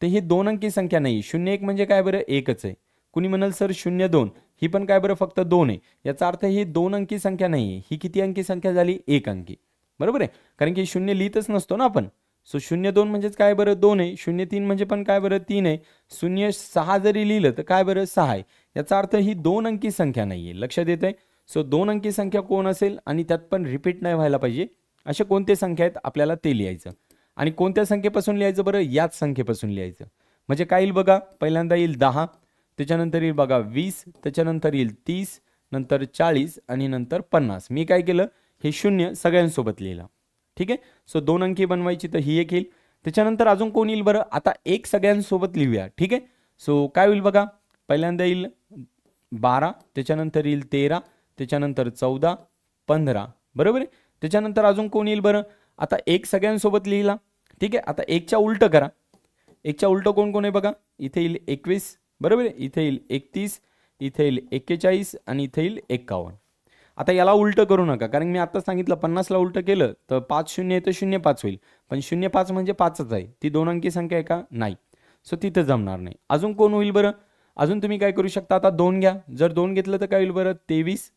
Speaker 1: तर ही 2 अंकी संख्या नाही. 0 1 म्हणजे काय बरं? एकच आहे. कुणी म्हणाल सर 0 2, ही पण काय बरं? फक्त 2 आहे. याचा अर्थ ही 2 अंकी संख्या नाही आहे. ही किती अंकी संख्या झाली? 1 अंकी, बरोबर आहे. कारण की 0 लिहितच नसतो ना आपण. सो 0 2 म्हणजेच काय बरं? 2 आहे. 0 3 म्हणजे पण काय बरं? 3 आहे. 0 6 जरी लिहिलं तर काय बरं? 6 आहे. याचा अर्थ ही 2 अंकी संख्या नाही आहे. लक्षात येत आहे. सो 2 अंकी संख्या कोण असेल आणि त्यात पण रिपीट नाही व्हायला पाहिजे, असे कोणते संख्या आहेत आपल्याला ते लिहायचं. आणि कोणत्या संख्येपासून लिहायचं बरं? याच संख्येपासून लिहायचं. म्हणजे काय येईल बघा? पहिल्यांदा येईल 10, त्याच्यानंतर येईल बघा 20, त्याच्यानंतर येईल 30, नंतर 40 आणि नंतर 50. मी काय केलं? हे 0 सगळ्यांसोबत लिहिलं, ठीक आहे. सो 2 अंकी बनवायची तर ही एक येईल. त्याच्यानंतर अजून कोण येईल बरं? आता एक सगळ्यांसोबत लिहूया, ठीक आहे. सो काय होईल बघा? पहिल्यांदा येईल 12, त्याच्यानंतर येईल 13, त्याच्यानंतर 14, 15, बरोबर आहे. त्याच्यानंतर अजून कोण येईल बरं? आता एक सगळ्यांसोबत लिहिला, ठीक आहे. आता एकच्या उलट करा. एकच्या उलट कोण कोण आहे बघा? इथे येईल 21, बरोबर आहे. इथे येईल 31, इथे येईल 41 आणि इथे येईल 51. आता याला उलट करू नका, कारण मी आता सांगितलं 50ला उलट केलं तर 5 0 आहे तर 0 5 होईल. पण 0 5 म्हणजे 5च आहे. ती 2 अंकी संख्या आहे का? नाही. सो तिथं जमणार नाही. अजून कोण होईल बरं? अजून तुम्ही काय करू शकता? आता 2 घ्या. जर 2 घेतलं तर काय होईल बरं? 23,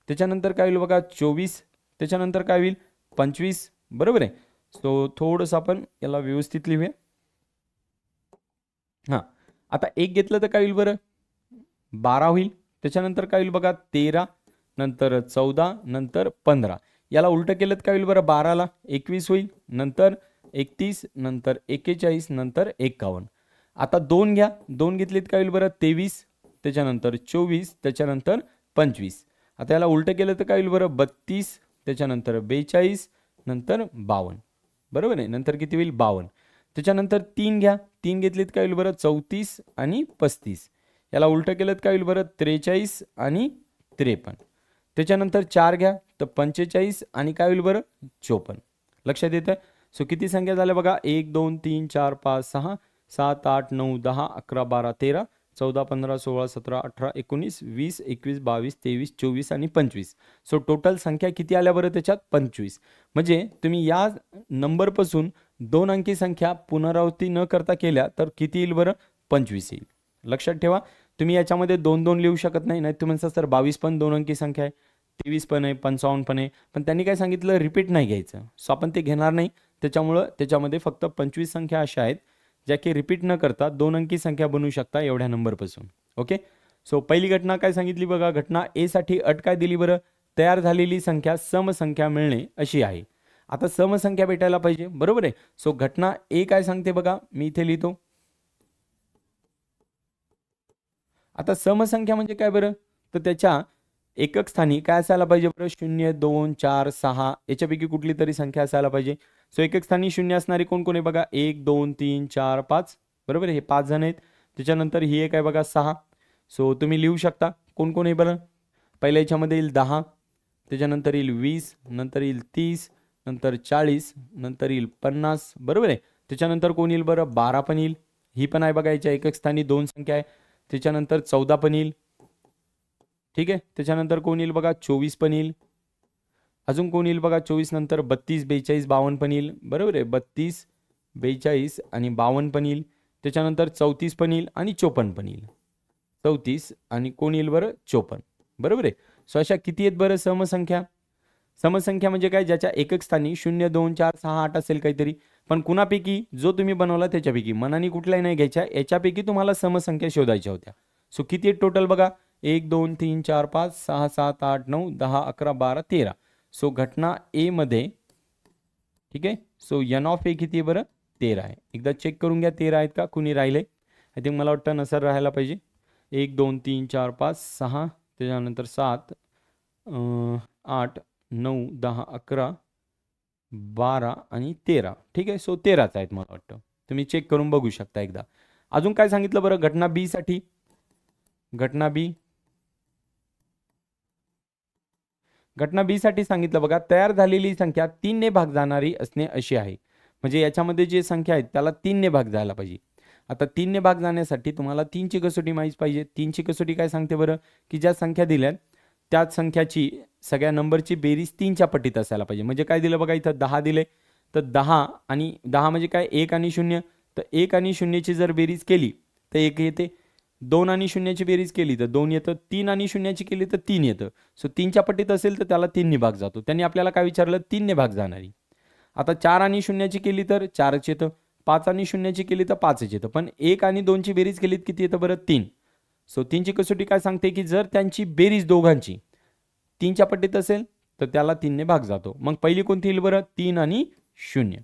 Speaker 1: त्याच्यानंतर काय होईल बघा? 24, त्याच्यानंतर काय होईल? 25, बरोबर आहे. सो थोडंसं आपण याला व्यवस्थित लिहूया. हां, आता 1 घेतलं तर काय होईल बरं? 12 होईल, त्याच्यानंतर काय होईल बघा 13, नंतर 14, नंतर 15. याला उलटं केलं तर काय होईल बरं, 12ला 21 होईल, नंतर 31, नंतर 41, नंतर 51. आता 2 घ्या, 2 घेतलीत काय होईल बरं 23, त्याच्यानंतर 24, त्याच्यानंतर 25. आता याला उलटं केलं तर काय होईल बरं 32, त्याच्यानंतर 42, नंतर 52. बरोबर आहे, नंतर किती होईल 52. त्याच्यानंतर 3 घ्या, 3 घेतलीत काय होईल बरं 34 आणि 35. याला उलटं केलं तर काय होईल बरं 43 आणि 53. त्याच्यानंतर 4 घ्या तर 45 आणि काय होईल बरं 54. लक्षात येतं. सो किती संख्या झाल्या बघा 1 2 3 4 5 6 7 8 9 10 11 12 13 14 15 16 17 18 19 20 21 22 23 24 आणि 25. सो टोटल संख्या किती आल्या बरं त्याच्यात 25. म्हणजे तुम्ही या नंबरपासून 2 अंकी संख्या पुनरावृत्ती न करता केल्या तर किती येईल बरं 25 येईल. लक्षात ठेवा. तुम्ही याच्यामध्ये 2 2 लिहू शकत नाही. नाही तुम्ही म्हणता सर 22 पण 2 अंकी संख्या आहे, 23 पण आहे, 55 पण आहे, पण त्यांनी काय सांगितलं रिपीट नाही घ्यायचं. सो आपण ते घेणार नाही. त्याच्यामुळं त्याच्यामध्ये फक्त 25 संख्या अशा आहेत ज्या की रिपीट न करता 2 अंकी संख्या बनवू शकता एवढ्या नंबरपासून. ओके. सो पहिली घटना काय सांगितली बघा, घटना ए साठी अट काय दिली बरं, तयार झालेली संख्या समसंख्या मिळणे अशी आहे. आता समसंख्या भेटायला पाहिजे, बरोबर आहे. सो घटना ए काय सांगते बघा, मी इथे लिहितो. आता समसंख्या म्हणजे काय बरं, तर त्याच्या एकक स्थानी काय असायला पाहिजे बरं 0 2 4 6 याच्यापैकी कुठली तरी संख्या असायला पाहिजे. सो एकक स्थानी 0 असणारे कोण कोण आहे बघा 1 2 3 4 5. बरोबर आहे, हे 5 जण आहेत. त्याच्यानंतर ही एक आहे बघा 6. सो तुम्ही लिहू शकता कोण कोण आहे बरं. पहिल्या याच्यामध्ये येईल 10, त्याच्यानंतर येईल 20, नंतर येईल 30, नंतर 40, नंतर येईल 50. बरोबर आहे. त्याच्यानंतर कोण येईल बरं 12 पण येईल. ही पण आहे बघा, याच्या एकक स्थानी 2 संख्या आहे. त्याच्यानंतर 14 पण येईल. ठीक आहे. त्याच्यानंतर कोण येईल बघा 24 पण येईल. अजून कोण येईल बघा 24 नंतर 32 42 52 पण येईल. बरोबर आहे, 32 42 आणि 52 पण येईल. त्याच्यानंतर 34 पण येईल आणि 54 पण येईल. 34 आणि कोण येईल बरं 54. बरोबर आहे. सो अशा किती आहेत बरं समसंख्या. समसंख्या म्हणजे काय, ज्याच्या एकक स्थानी 0 2 4 6 8 असेल काहीतरी, पण कुणापैकी जो तुम्ही बनवला त्याच्यापैकी मनाने कुठलाही नाही घ्यायच्या, याच्यापैकी तुम्हाला समसंख्या शोधायच्या होत्या. सो किती आहेत टोटल बघा 1 2 3 4 5 6 7 8 9 10 11 12 13. सो घटना ए मध्ये, ठीक आहे. सो एन ऑफ ए किती आहे बरं 13 आहे. एकदा चेक करून घ्या 13 आहेत का, कुणी राहिले. आय थिंक मला वाटतं नसर राहायला पाहिजे. 1 2 3 4 5 6, त्याच्यानंतर 7 8 9 10 11 12 आणि 13. ठीक आहे. सो 13च आहेत मला वाटतं. तुम्ही चेक करून बघू शकता एकदा. अजून काय सांगितलं बरं घटना बी साठी. घटना बी, घटना बी साठी सांगितलं बघा, तयार झालेली संख्या 3 ने भाग जाणारी असणे अशी आहे. म्हणजे याच्यामध्ये जे संख्या आहेत त्याला 3 ने भाग जायला पाहिजे. आता 3 ने भाग जाण्यासाठी तुम्हाला 3 ची कसोटी माहीत पाहिजे. 3 ची कसोटी काय सांगते बरं, की ज्या संख्या दिल्यात त्याच संख्याची सगळ्या नंबरची बेरीज 3च्या पटीत असायला पाहिजे. म्हणजे काय दिलं बघा, इथं 10 दिले, तर 10 आणि 10 म्हणजे काय 1 आणि 0, तर 1 आणि 0 ची जर बेरीज केली तर 1 येते. 2 आणि 0 ची बेरीज केली तर 2 येतं. 3 आणि 0 ची केली तर 3 येतं. सो 3च्या पटीत असेल तर त्याला 3 ने भाग जातो. त्यांनी आपल्याला काय विचारलं 3 ने भाग जाणारी. आता 4 आणि 0 ची केली तर 4च येतं. 5 आणि 0 ची केली तर 5च येतं. पण 1 आणि 2 ची बेरीज केली किती येतं बरं 3. सो 3 ची कसोटी काय सांगते, की जर त्यांची बेरीज दोघांची 3च्या पटीत असेल तर त्याला 3 ने भाग जातो. मग पहिली कोणती येईल बरं 3 आणि 0.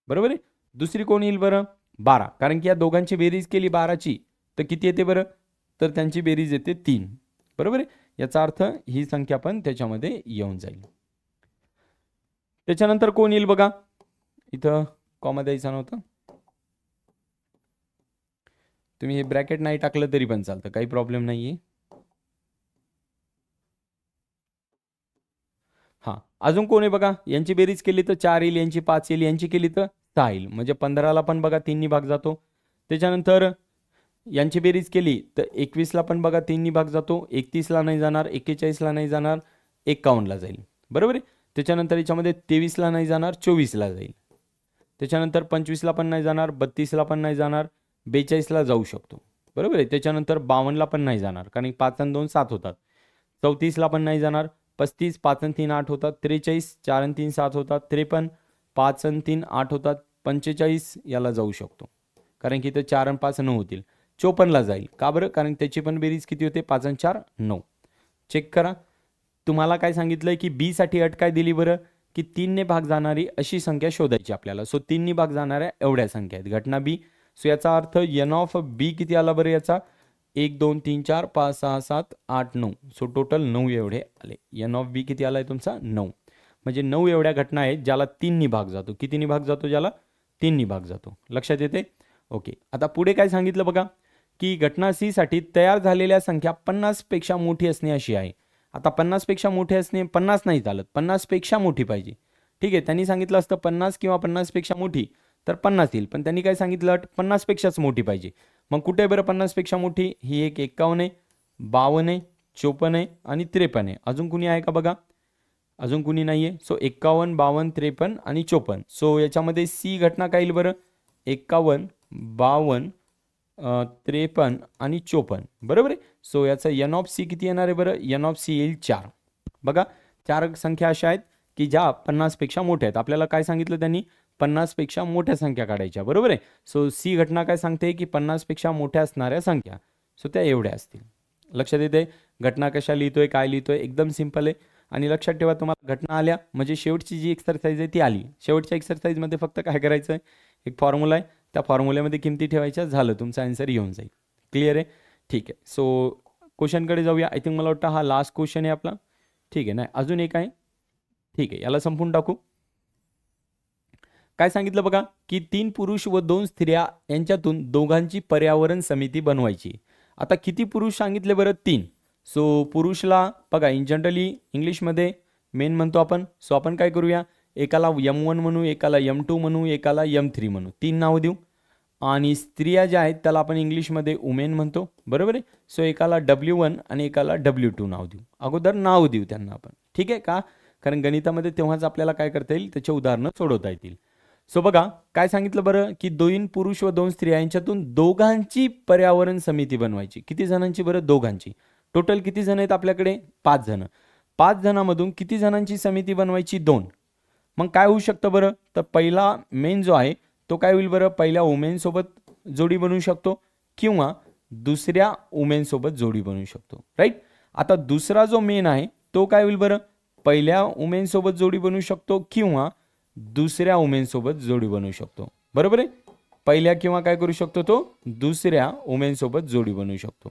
Speaker 1: बरोबर आहे. दुसरी कोण येईल बरं 12, कारण की या दोघांची बेरीज केली 12ची तर किती येते बरं, तर त्यांची बेरीज येते 3. बरोबर आहे. याचा अर्थ ही संख्या पण त्याच्यामध्ये येऊन जाईल. त्याच्यानंतर कोण येईल बघा, इथं कॉमा द्यायचा नव्हता, तुम्ही हे ब्रॅकेट नाही टाकलं तरी पण चालतं, काही प्रॉब्लेम नाहीये. हां, अजून कोण आहे बघा, यांची बेरीज केली तर 4 येईल, यांची 5 येईल, यांची केली तर 6 येईल. म्हणजे 15ला पण बघा 3 नी भाग जातो. त्याच्यानंतर यांची बेरीज केली तर 21ला पण बघा 3 नी भाग जातो. 31ला नाही जाणार, 41ला नाही जाणार, 51ला जाईल. बरोबर आहे. त्याच्यानंतर याच्यामध्ये 23ला नाही जाणार, 24ला जाईल. त्याच्यानंतर 25ला पण नाही जाणार, 32ला पण नाही जाणार, 42ला जाऊ शकतो. बरोबर आहे. त्याच्यानंतर 52ला पण नाही जाणार, कारण 5 आणि 2 7 होतात. 34ला पण नाही जाणार, 35 5 आणि 3 8 होतात, 43 4 आणि 3 7 होतात, 53 5 आणि 3 8 होतात, 45 याला जाऊ शकतो, कारण की इथं 4 आणि 5 9 होतील. 54ला जाईल. का बरं? कारण त्याची पण बेरीज किती होते? 5 आणि 4 9. चेक करा. तुम्हाला काय सांगितलंय की बी साठी अट काय दिली बरं? की 3 ने भाग जाणारी अशी संख्या शोधायची आपल्याला. सो 3 ने भाग जाणाऱ्या एवढ्या संख्या आहेत. घटना बी. सो याचा अर्थ एन ऑफ बी किती आला बरं याचा? 1 2 3 4 5 6 7 8 9. सो टोटल 9 एवढे आले. एन ऑफ बी किती आलाय तुमचा? 9. म्हणजे 9 एवढ्या घटना आहेत ज्याला 3 ने भाग जातो. किती ने भाग जातो? ज्याला 3 ने भाग जातो. लक्षात येते? ओके. आता पुढे काय सांगितलं बघा, की घटना सी साठी तयार झालेल्या संख्या 50 पेक्षा मोठी असणे अशी आहे. आता 50 पेक्षा मोठे असणे, 50 नाही चालत, 50 पेक्षा मोठी पाहिजे. ठीक आहे. त्यांनी सांगितलं असतं 50 किंवा 50 पेक्षा मोठी तर 50 येईल, पण त्यांनी काय सांगितलं? 50 पेक्षाच मोठी पाहिजे. मग कुठे बरं 50 पेक्षा मोठी? ही एक 51 आहे, 52 आहे, 54 आहे आणि 53 आहे. अजून कुणी आहे का बघा? अजून कुणी नाहीये. सो 51 52 53 आणि 54. सो याच्यामध्ये सी घटना काय येईल बरं? 51 52 53 आणि 54. बरोबर आहे. सो याचा एन ऑफ सी किती येणार आहे बरं? एन ऑफ सी येईल 4. बघा 4 संख्या अशा आहेत की ज्या 50 पेक्षा मोठ्या आहेत. आपल्याला काय सांगितलं त्यांनी? 50 पेक्षा मोठ्या संख्या काढायच्या. बरोबर आहे. सो सी घटना काय सांगते की 50 पेक्षा मोठ्या असणाऱ्या संख्या, सो त्या एवढ्या असतील. लक्षात येते? घटना कशा लिहितोय, काय लिहितोय? एकदम सिंपल आहे. आणि लक्षात ठेवा, तुम्हाला घटना आल्या म्हणजे शेवटची जी एक्सरसाइज आहे ती आली. शेवटच्या एक्सरसाइजमध्ये फक्त काय करायचं आहे? एक फॉर्म्युला आहे, त्या फॉर्म्युल्यामध्ये किमती ठेवायच्या, झालं, तुमचा आन्सर येऊन जाईल. क्लिअर आहे? ठीक आहे. सो क्वेश्चनकडे जाऊया. आय थिंक मला वाटतं हा लास्ट क्वेश्चन आहे आपला. ठीक आहे. नाही, अजून एक आहे. ठीक आहे, याला संपून टाकू. काय सांगितलं बघा, की 3 पुरुष व 2 स्त्रिया यांच्यातून दोघांची पर्यावरण समिती बनवायची. आता किती पुरुष सांगितले बरं? 3. सो पुरुषला बघा, इन जनरली इंग्लिशमध्ये मेन म्हणतो आपण. सो आपण काय करूया? एकाला M1 म्हणू, एकाला M2 म्हणू, एकाला M3 म्हणू. 3 नाव देऊ. आणि स्त्रिया ज्या आहेत त्याला आपण इंग्लिशमध्ये वुमेन म्हणतो. बरोबर आहे. सो एकाला W1 आणि एकाला W2 नाव देऊ. अगोदर नाव देऊ त्यांना आपण. ठीक आहे का? कारण गणितामध्ये तेव्हाच आपल्याला काय करता येईल? त्याचे उदाहरणं सोडवता येतील. सो बघा काय सांगितलं बरं, की 2 पुरुष व 2 स्त्रिया यांच्यातून दोघांची पर्यावरण समिती बनवायची. किती जणांची बरं? दोघांची. टोटल किती जण आहेत आपल्याकडे? 5 जण. 5 जणांमधून किती जणांची समिती बनवायची? 2. मग काय होऊ शकतं बरं? तर पहिला मेन जो आहे तो काय होईल बरं? पहिल्या वुमेन सोबत जोडी बनवू शकतो किंवा दुसऱ्या वुमेन सोबत जोडी बनवू शकतो. राईट. आता दुसरा जो मेन आहे तो काय होईल बरं? पहिल्या वुमेन सोबत जोडी बनवू शकतो किंवा दुसऱ्या वुमेन सोबत जोडी बनवू शकतो. बरोबर आहे. पहिल्या किंवा काय करू शकतो? तो दुसऱ्या वुमेन सोबत जोडी बनवू शकतो.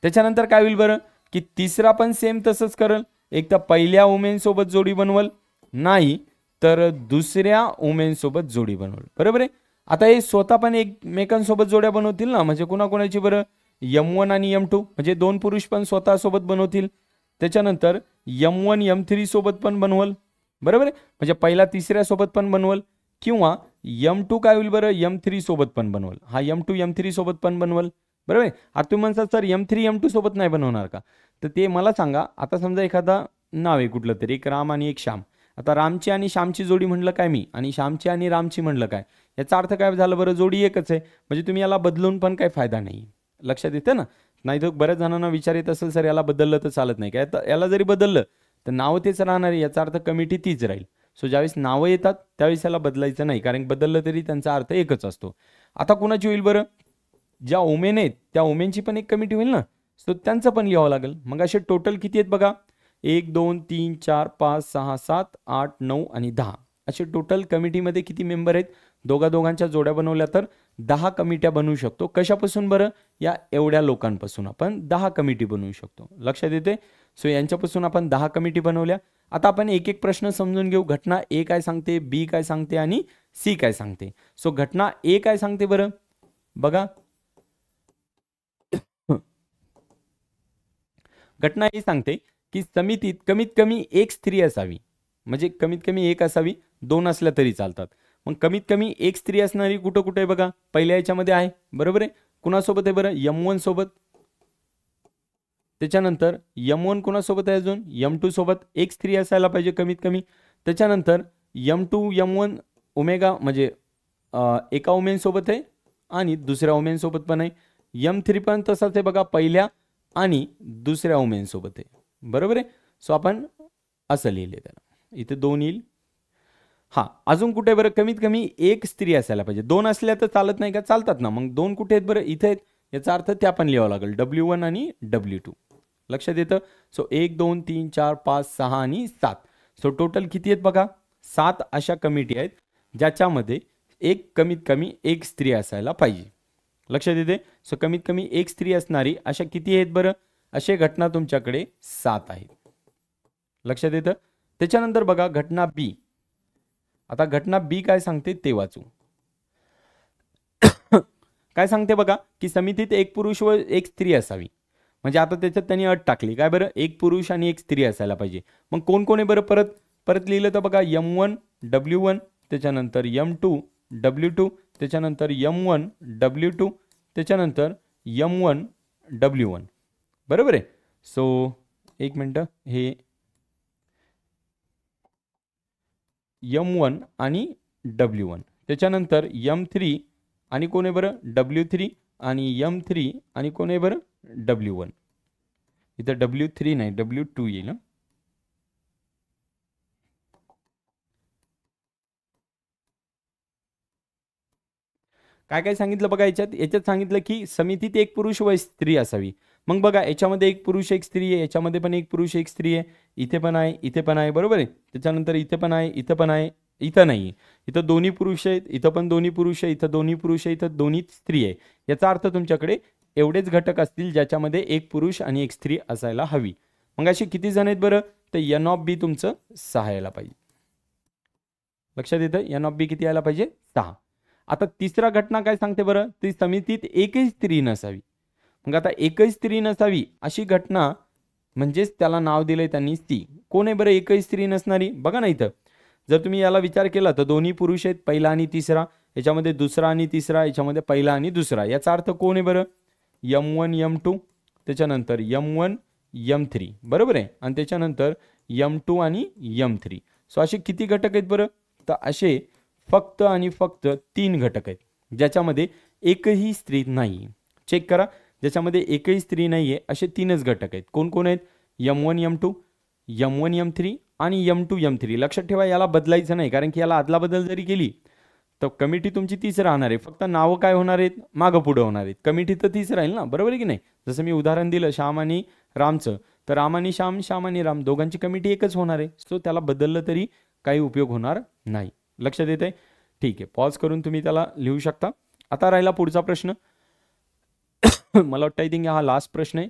Speaker 1: त्याच्यानंतर काय होईल बरं? की तिसरा पण सेम तसंच करेल. एक तर पहिल्या वुमेन सोबत जोडी बनवल, नाही तर दुसऱ्या वुमेन सोबत जोडी बनवल. बरोबर आहे. आता हे स्वतः पण एकमेकांसोबत जोड्या बनवतील ना, म्हणजे कुणाकुणाची बरं? M1 आणि M2 म्हणजे 2 पुरुष पण स्वतः सोबत बनवतील. त्याच्यानंतर M1 M3 सोबत पण बनवल. बरोबर आहे. म्हणजे पहिला तिसऱ्या सोबत पण बनवल किंवा M2 काय होईल बरं? M3 सोबत पण बनवल. हा M2 M3 सोबत पण बनवल. बरोबर आहे. आता तुम्ही म्हणता सर M3 M2 सोबत नाही बनवणार का? तर ते मला सांगा. आता समजा एखादा नाव आहे कुठलं तरी, एक राम आणि एक श्याम. आता रामची आणि श्यामची जोडी म्हणलं काय मी, आणि श्यामची आणि रामची म्हणलं काय, याचा अर्थ काय झालं बरं? जोडी एकच आहे. म्हणजे तुम्ही याला बदलून पण काही फायदा नाही. लक्षात येते ना? नाही तर बऱ्याच जणांना विचार येत असेल सर याला बदललं तर चालत नाही काय? याला जरी बदललं तर नाव तेच राहणार आहे, याचा अर्थ कमिटी तीच राहील. सो ज्यावेळेस नावं येतात त्यावेळेस याला बदलायचं नाही, कारण बदललं तरी त्यांचा अर्थ एकच असतो. आता कुणाची होईल बरं? ज्या वुमेन आहेत त्या वुमेनची पण एक कमिटी होईल ना, सो त्यांचं पण लिहावं लागेल. मग असे टोटल किती आहेत बघा? 1 2 3 4 5 6 7 8 9 आणि 10 असे टोटल कमिटीमध्ये किती मेंबर आहेत? दोघांच्या जोड्या बनवल्या तर 10 कमिट्या बनवू शकतो. कशापासून बरं? या एवढ्या लोकांपासून आपण 10 कमिटी बनवू शकतो. लक्षात येते? सो यांच्यापासून आपण 10 कमिटी बनवल्या. आता आपण एक एक प्रश्न समजून घेऊ. घटना ए काय सांगते, बी काय सांगते आणि सी काय सांगते. सो घटना ए काय सांगते बरं? बघा, घटना ए सांगते की समितीत कमीत कमी एक स्त्री असावी. म्हणजे कमीत कमी एक असावी, 2 असल्या तरी चालतात. मग कमीत कमी एक स्त्री असणारी कुठं कुठे आहे बघा? पहिल्या याच्यामध्ये आहे. बरोबर आहे. कुणासोबत आहे बरं? M1 सोबत. त्याच्यानंतर M1 कुणासोबत आहे? अजून M2 सोबत एक स्त्री असायला पाहिजे कमीत कमी. त्याच्यानंतर M2 M1 ओमेगा म्हणजे एका वुमेन सोबत आहे आणि दुसऱ्या वुमेन सोबत पण आहे. M3 पण तसाच आहे बघा, पहिल्या आणि दुसऱ्या वुमेन सोबत आहे. बरोबर आहे. सो आपण असं लिहिले त्याला, इथे 2 येईल. हा, अजून कुठे बरं? कमीत कमी एक स्त्री असायला पाहिजे. 2 असल्या तर चालत नाही का? चालतात ना. मग 2 कुठे आहेत बरं? इथे आहेत. याचा अर्थ त्या पण लिहावं लागेल, W1 आणि W2. लक्षात येतं. सो 1 2 3 4 5 6 आणि 7. सो टोटल किती आहेत बघा, 7 अशा कमिटी आहेत ज्याच्यामध्ये कमीत कमी एक स्त्री असायला पाहिजे. लक्षात येते. सो कमीत कमी एक स्त्री असणारी अशा किती आहेत बरं, असे घटना तुमच्याकडे 7 आहेत. लक्षात येतं. त्याच्यानंतर बघा घटना बी. आता घटना बी काय सांगते ते वाचू. काय सांगते बघा, की समितीत एक पुरुष व एक स्त्री असावी. म्हणजे आता त्याच्यात त्यांनी अट टाकली काय बरं, एक पुरुष आणि एक स्त्री असायला पाहिजे. मग कोण कोण आहे बरं, परत लिहिलं तर बघा M1 W1, त्याच्यानंतर M2 W2, त्याच्यानंतर M1 W2, त्याच्यानंतर M1 W1. बरोबर आहे. सो एक मिनटं, हे M1 आणि W1, त्याच्यानंतर M3 आणि कोण आहे बरं, W3 आणि M3 आणि कोण आहे बरं, W1. इथं W3 नाही W2 येईल ना. काय काय सांगितलं बघा, याच्यात सांगितलं की समितीत एक पुरुष व स्त्री असावी. मग बघा याच्यामध्ये एक पुरुष एक स्त्री आहे, याच्यामध्ये पण एक पुरुष एक स्त्री आहे, इथे पण आहे, इथे पण आहे. बरोबर आहे. त्याच्यानंतर इथे पण आहे, इथं पण आहे, इथं नाही. इथं दोन्ही पुरुष आहेत, इथं पण दोन्ही पुरुष आहे, इथं दोन्ही पुरुष आहे, इथं दोन्ही स्त्री आहे. याचा अर्थ तुमच्याकडे एवढेच घटक असतील ज्याच्यामध्ये एक पुरुष आणि एक स्त्री असायला हवी. मग अशी किती जण आहेत बरं, तर N(B) तुमचं 6 यायला पाहिजे. लक्षात येतं. N(B) किती यायला पाहिजे, 6. आता तिसरा घटना काय सांगते बरं, ती समितीत एकही स्त्री नसावी. मग आता एकही स्त्री नसावी अशी घटना म्हणजेच त्याला नाव दिलंय त्यांनी सी. कोण आहे बरं एकही स्त्री नसणारी, बघा ना इथं. जर तुम्ही याला विचार केला तर दोन्ही पुरुष आहेत, पहिला आणि तिसरा, याच्यामध्ये दुसरा आणि तिसरा, याच्यामध्ये पहिला आणि दुसरा. याचा अर्थ कोण आहे बरं, M1 M2, त्याच्यानंतर M1 M3. बरोबर आहे. आणि त्याच्यानंतर M2 आणि M3. सो असे किती घटक आहेत बरं, तर असे फक्त आणि फक्त 3 घटक आहेत ज्याच्यामध्ये एकही स्त्री नाही. चेक करा, ज्याच्यामध्ये एकही स्त्री नाही आहे असे 3च घटक आहेत. कोण कोण आहेत, M1 M2, M1 M3 आणि M2 M3. लक्षात ठेवा, याला बदलायचं नाही, कारण की याला अदला बदल जरी केली तर कमिटी तुमची तीच राहणार आहे. फक्त नावं काय होणार आहेत, मागं पुढं होणार आहेत. कमिटी तर तीच राहील ना, बरोबर आहे की नाही. जसं मी उदाहरण दिलं श्याम आणि रामचं, तर राम आणि श्याम, श्याम आणि राम दोघांची कमिटी एकच होणार आहे. सो त्याला बदललं तरी काही उपयोग होणार नाही. लक्षात येते. ठीक आहे, पॉज करून तुम्ही त्याला लिहू शकता. आता राहिला पुढचा प्रश्न. मला वाटतं आय थिंक हा लास्ट प्रश्न आहे.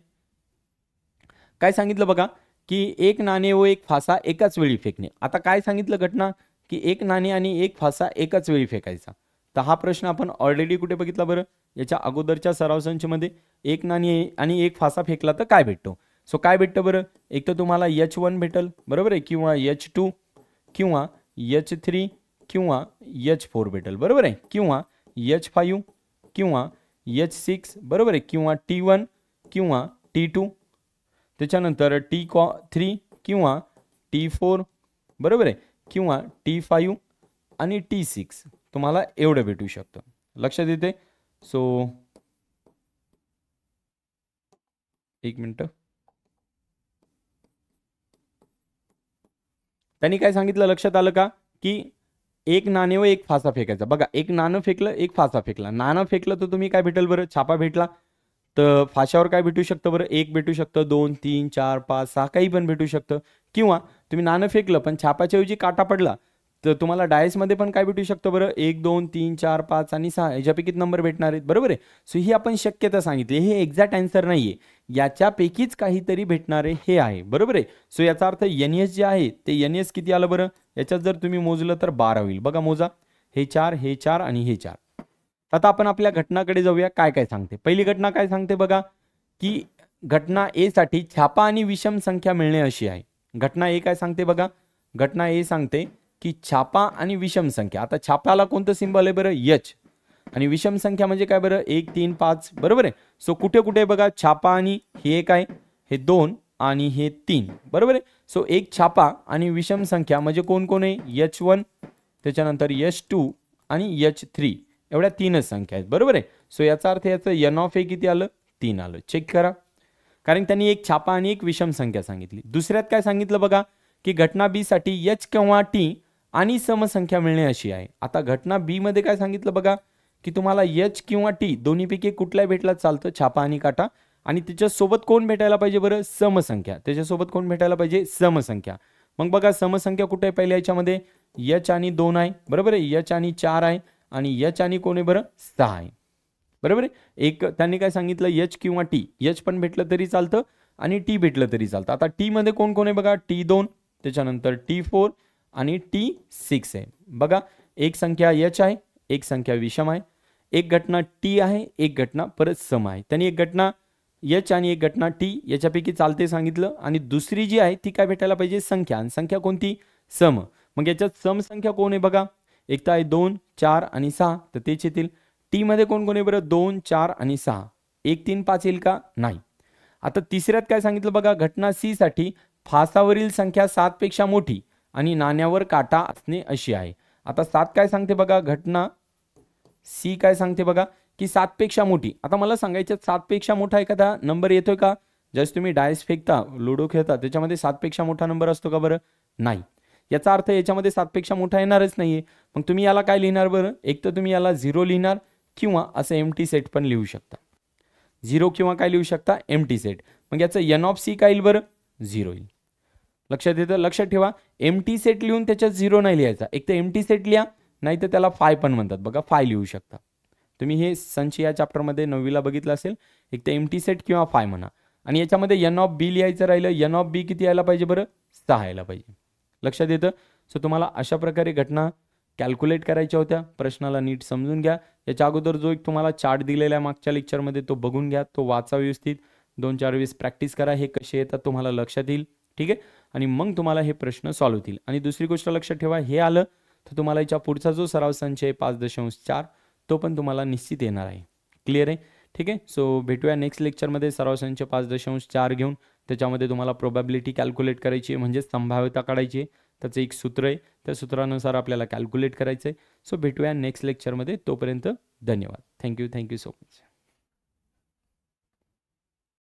Speaker 1: काय सांगितलं बघा, की एक नाणे व एक फासा एकाच वेळी फेकणे. आता काय सांगितलं घटना, की एक नाणे आणि एक फासा एकाच वेळी फेकायचा. तर हा प्रश्न आपण ऑलरेडी कुठे बघितला बरं, याच्या अगोदरच्या सराव संचमध्ये. एक नाणे आणि एक फासा फेकला तर काय भेटतो. सो काय भेटतं बरं, एक तर तुम्हाला H1 भेटल, बरोबर आहे, किंवा H2 किंवा H3 किंवा H4 भेटेल, बरोबर आहे, किंवा H5 किंवा H6, बरोबर आहे, किंवा T1 किंवा T2, त्याच्यानंतर T3 किंवा T4, बरोबर आहे, किंवा T5 आणि T6. तुम्हाला एवढं भेटू शकतं. लक्षात येते. सो एक मिनटं, त्यांनी काय सांगितलं लक्षात आलं का, की एक नाणे व एक फासा फेकायचा. बघा, एक नाणं फेकलं, एक फासा फेकला. नाणं फेकलं तर तुम्ही काय भेटेल बरं, छापा भेटला. तर फाशावर काय भेटू शकतं बरं, 1 भेटू शकतं, 2 3 4 5 6 काही पण भेटू शकतं. किंवा तुम्ही नाणं फेकलं पण छापाच्या ऐवजी काटा पडला तर तुम्हाला डायसमध्ये पण काय भेटू शकतं बरं, 1 2 3 4 5 आणि 6 याच्यापैकी नंबर भेटणार आहेत. बरोबर आहे. सो ही आपण शक्यता सांगितली, हे एक्झॅक्ट आन्सर नाही आहे, याच्यापैकीच काहीतरी भेटणारे हे आहे. बरोबर आहे. सो याचा अर्थ NS जे आहे ते NS किती आलं बरं, याच्यात जर तुम्ही मोजलं तर 12 होईल. बघा मोजा, हे 4 हे 4 आणि हे 4. आता आपण आपल्या घटनाकडे जाऊया. काय काय सांगते. पहिली घटना काय सांगते बघा, की घटना ए साठी छापा आणि विषम संख्या मिळणे अशी आहे. घटना ए काय सांगते बघा, घटना ए सांगते की छापा आणि विषम संख्या. आता छापाला कोणतं सिंबल आहे बरं, H, आणि विषम संख्या म्हणजे काय बरं, 1 3 5. बरोबर आहे. सो कुठे कुठे बघा छापा आणि हे एक आहे, हे 2 आणि हे 3. बरोबर आहे. सो एक छापा आणि विषम संख्या म्हणजे कोण कोण आहे, H1, त्याच्यानंतर H2 आणि H3. एवढ्या 3च संख्या आहेत. बरोबर आहे. सो याचा अर्थ याचं N(A) किती आलं, 3 आलं. चेक करा, कारण त्यांनी एक छापा आणि एक विषम संख्या सांगितली. दुसऱ्यात काय सांगितलं बघा, की घटना बी साठी H किंवा T आणि समसंख्या मिळणे अशी आहे. आता घटना बी मध्ये काय सांगितलं बघा, की तुम्हाला एच किंवा टी दोन्हीपैकी कुठला भेटला चालतं, छापा आणि काटा. आणि त्याच्यासोबत कोण भेटायला पाहिजे बरं, समसंख्या. त्याच्यासोबत कोण भेटायला पाहिजे, समसंख्या. मग बघा समसंख्या कुठे आहे पहिल्या याच्यामध्ये, एच आणि 2 आहे, बरोबर आहे, एच आणि 4 आहे, आणि एच आणि कोण आहे बरं, 6 आहे, बरोबर आहे. एक त्यांनी काय सांगितलं, एच किंवा टी, एच पण भेटलं तरी चालतं आणि टी भेटलं तरी चालतं. आता टी मध्ये कोण कोण आहे बघा, T2, त्याच्यानंतर T4 आणि T6 आहे. बघा एक संख्या एच आहे, एक संख्या विषम आहे, एक घटना टी आहे, एक घटना परत सम आहे. त्यांनी एक घटना एच आणि एक घटना टी याच्यापैकी चालते सांगितलं, आणि दुसरी जी आहे ती काय भेटायला पाहिजे, संख्या. आणि संख्या कोणती, सम. मग याच्यात सम संख्या कोण आहे बघा, एक तर आहे 2, 4 आणि 6, तर तेच येतील. टी मध्ये कोण कोण आहे बरं, 2, 4 आणि 6, 1, 3, 5 येईल का, नाही. आता तिसऱ्यात काय सांगितलं बघा, घटना सी साठी फासावरील संख्या 7 पेक्षा मोठी आणि नाण्यावर काटा असणे अशी आहे. आता 7 काय सांगते बघा, घटना सी काय सांगते बघा, की 7 पेक्षा मोठी. आता मला सांगायचं 7 पेक्षा मोठा एखादा नंबर येतोय का, जस्ट तुम्ही डायस फेकता, लुडो खेळता, त्याच्यामध्ये 7 पेक्षा मोठा नंबर असतो का बरं, नाही. याचा अर्थ याच्यामध्ये 7 पेक्षा मोठा येणारच नाहीये. मग तुम्ही याला काय लिहिणार बरं, एक तर तुम्ही याला 0 लिहिणार किंवा असं एम्प्टी सेट पण लिहू शकता. 0 किंवा काय लिहू शकता, एम्प्टी सेट. मग याचं एन ऑफ सी काय येईल बरं, 0 येईल. लक्षात येतं, लक्षात ठेवा, एम्प्टी सेट लिहून त्याच्यात 0 नाही लिहायचा. एक तर एम्प्टी सेट लिहा, नाही तर त्याला फाय पण म्हणतात बघा, फाय लिहू शकता तुम्ही. हे संच या चॅप्टरमध्ये 9वीला बघितलं असेल, एक तर एम्प्टी सेट किंवा फाय म्हणा. आणि याच्यामध्ये एन ऑफ बी लिहायचं राहिलं, एन ऑफ बी किती यायला पाहिजे बरं, 6 यायला पाहिजे. लक्षात येतं. सो तुम्हाला अशा प्रकारे घटना कॅल्क्युलेट करायच्या होत्या. प्रश्नाला नीट समजून घ्या. याच्या अगोदर जो एक तुम्हाला चार्ट दिलेला आहे मागच्या लेक्चरमध्ये, तो बघून घ्या, तो वाचा व्यवस्थित, 2-4 वेळेस प्रॅक्टिस करा, हे कसे येतात तुम्हाला लक्षात येईल, ठीक आहे. आणि मग तुम्हाला हे प्रश्न सॉल्व्ह होतील. आणि दुसरी गोष्ट लक्षात ठेवा, हे आलं तर तुम्हाला याच्या पुढचा जो सराव संच आहे 5.4, तो पण तुम्हाला निश्चित येणार आहे. क्लिअर आहे, ठीक आहे. सो भेटूया नेक्स्ट लेक्चरमध्ये सराव संच 5.4 घेऊन. त्याच्यामध्ये तुम्हाला प्रोबॅबिलिटी कॅल्क्युलेट करायची आहे, म्हणजे संभाव्यता काढायची आहे. त्याचं एक सूत्र आहे, त्या सूत्रानुसार आपल्याला कॅल्क्युलेट करायचं आहे. सो भेटूया नेक्स्ट लेक्चरमध्ये. तोपर्यंत धन्यवाद. Thank you so much.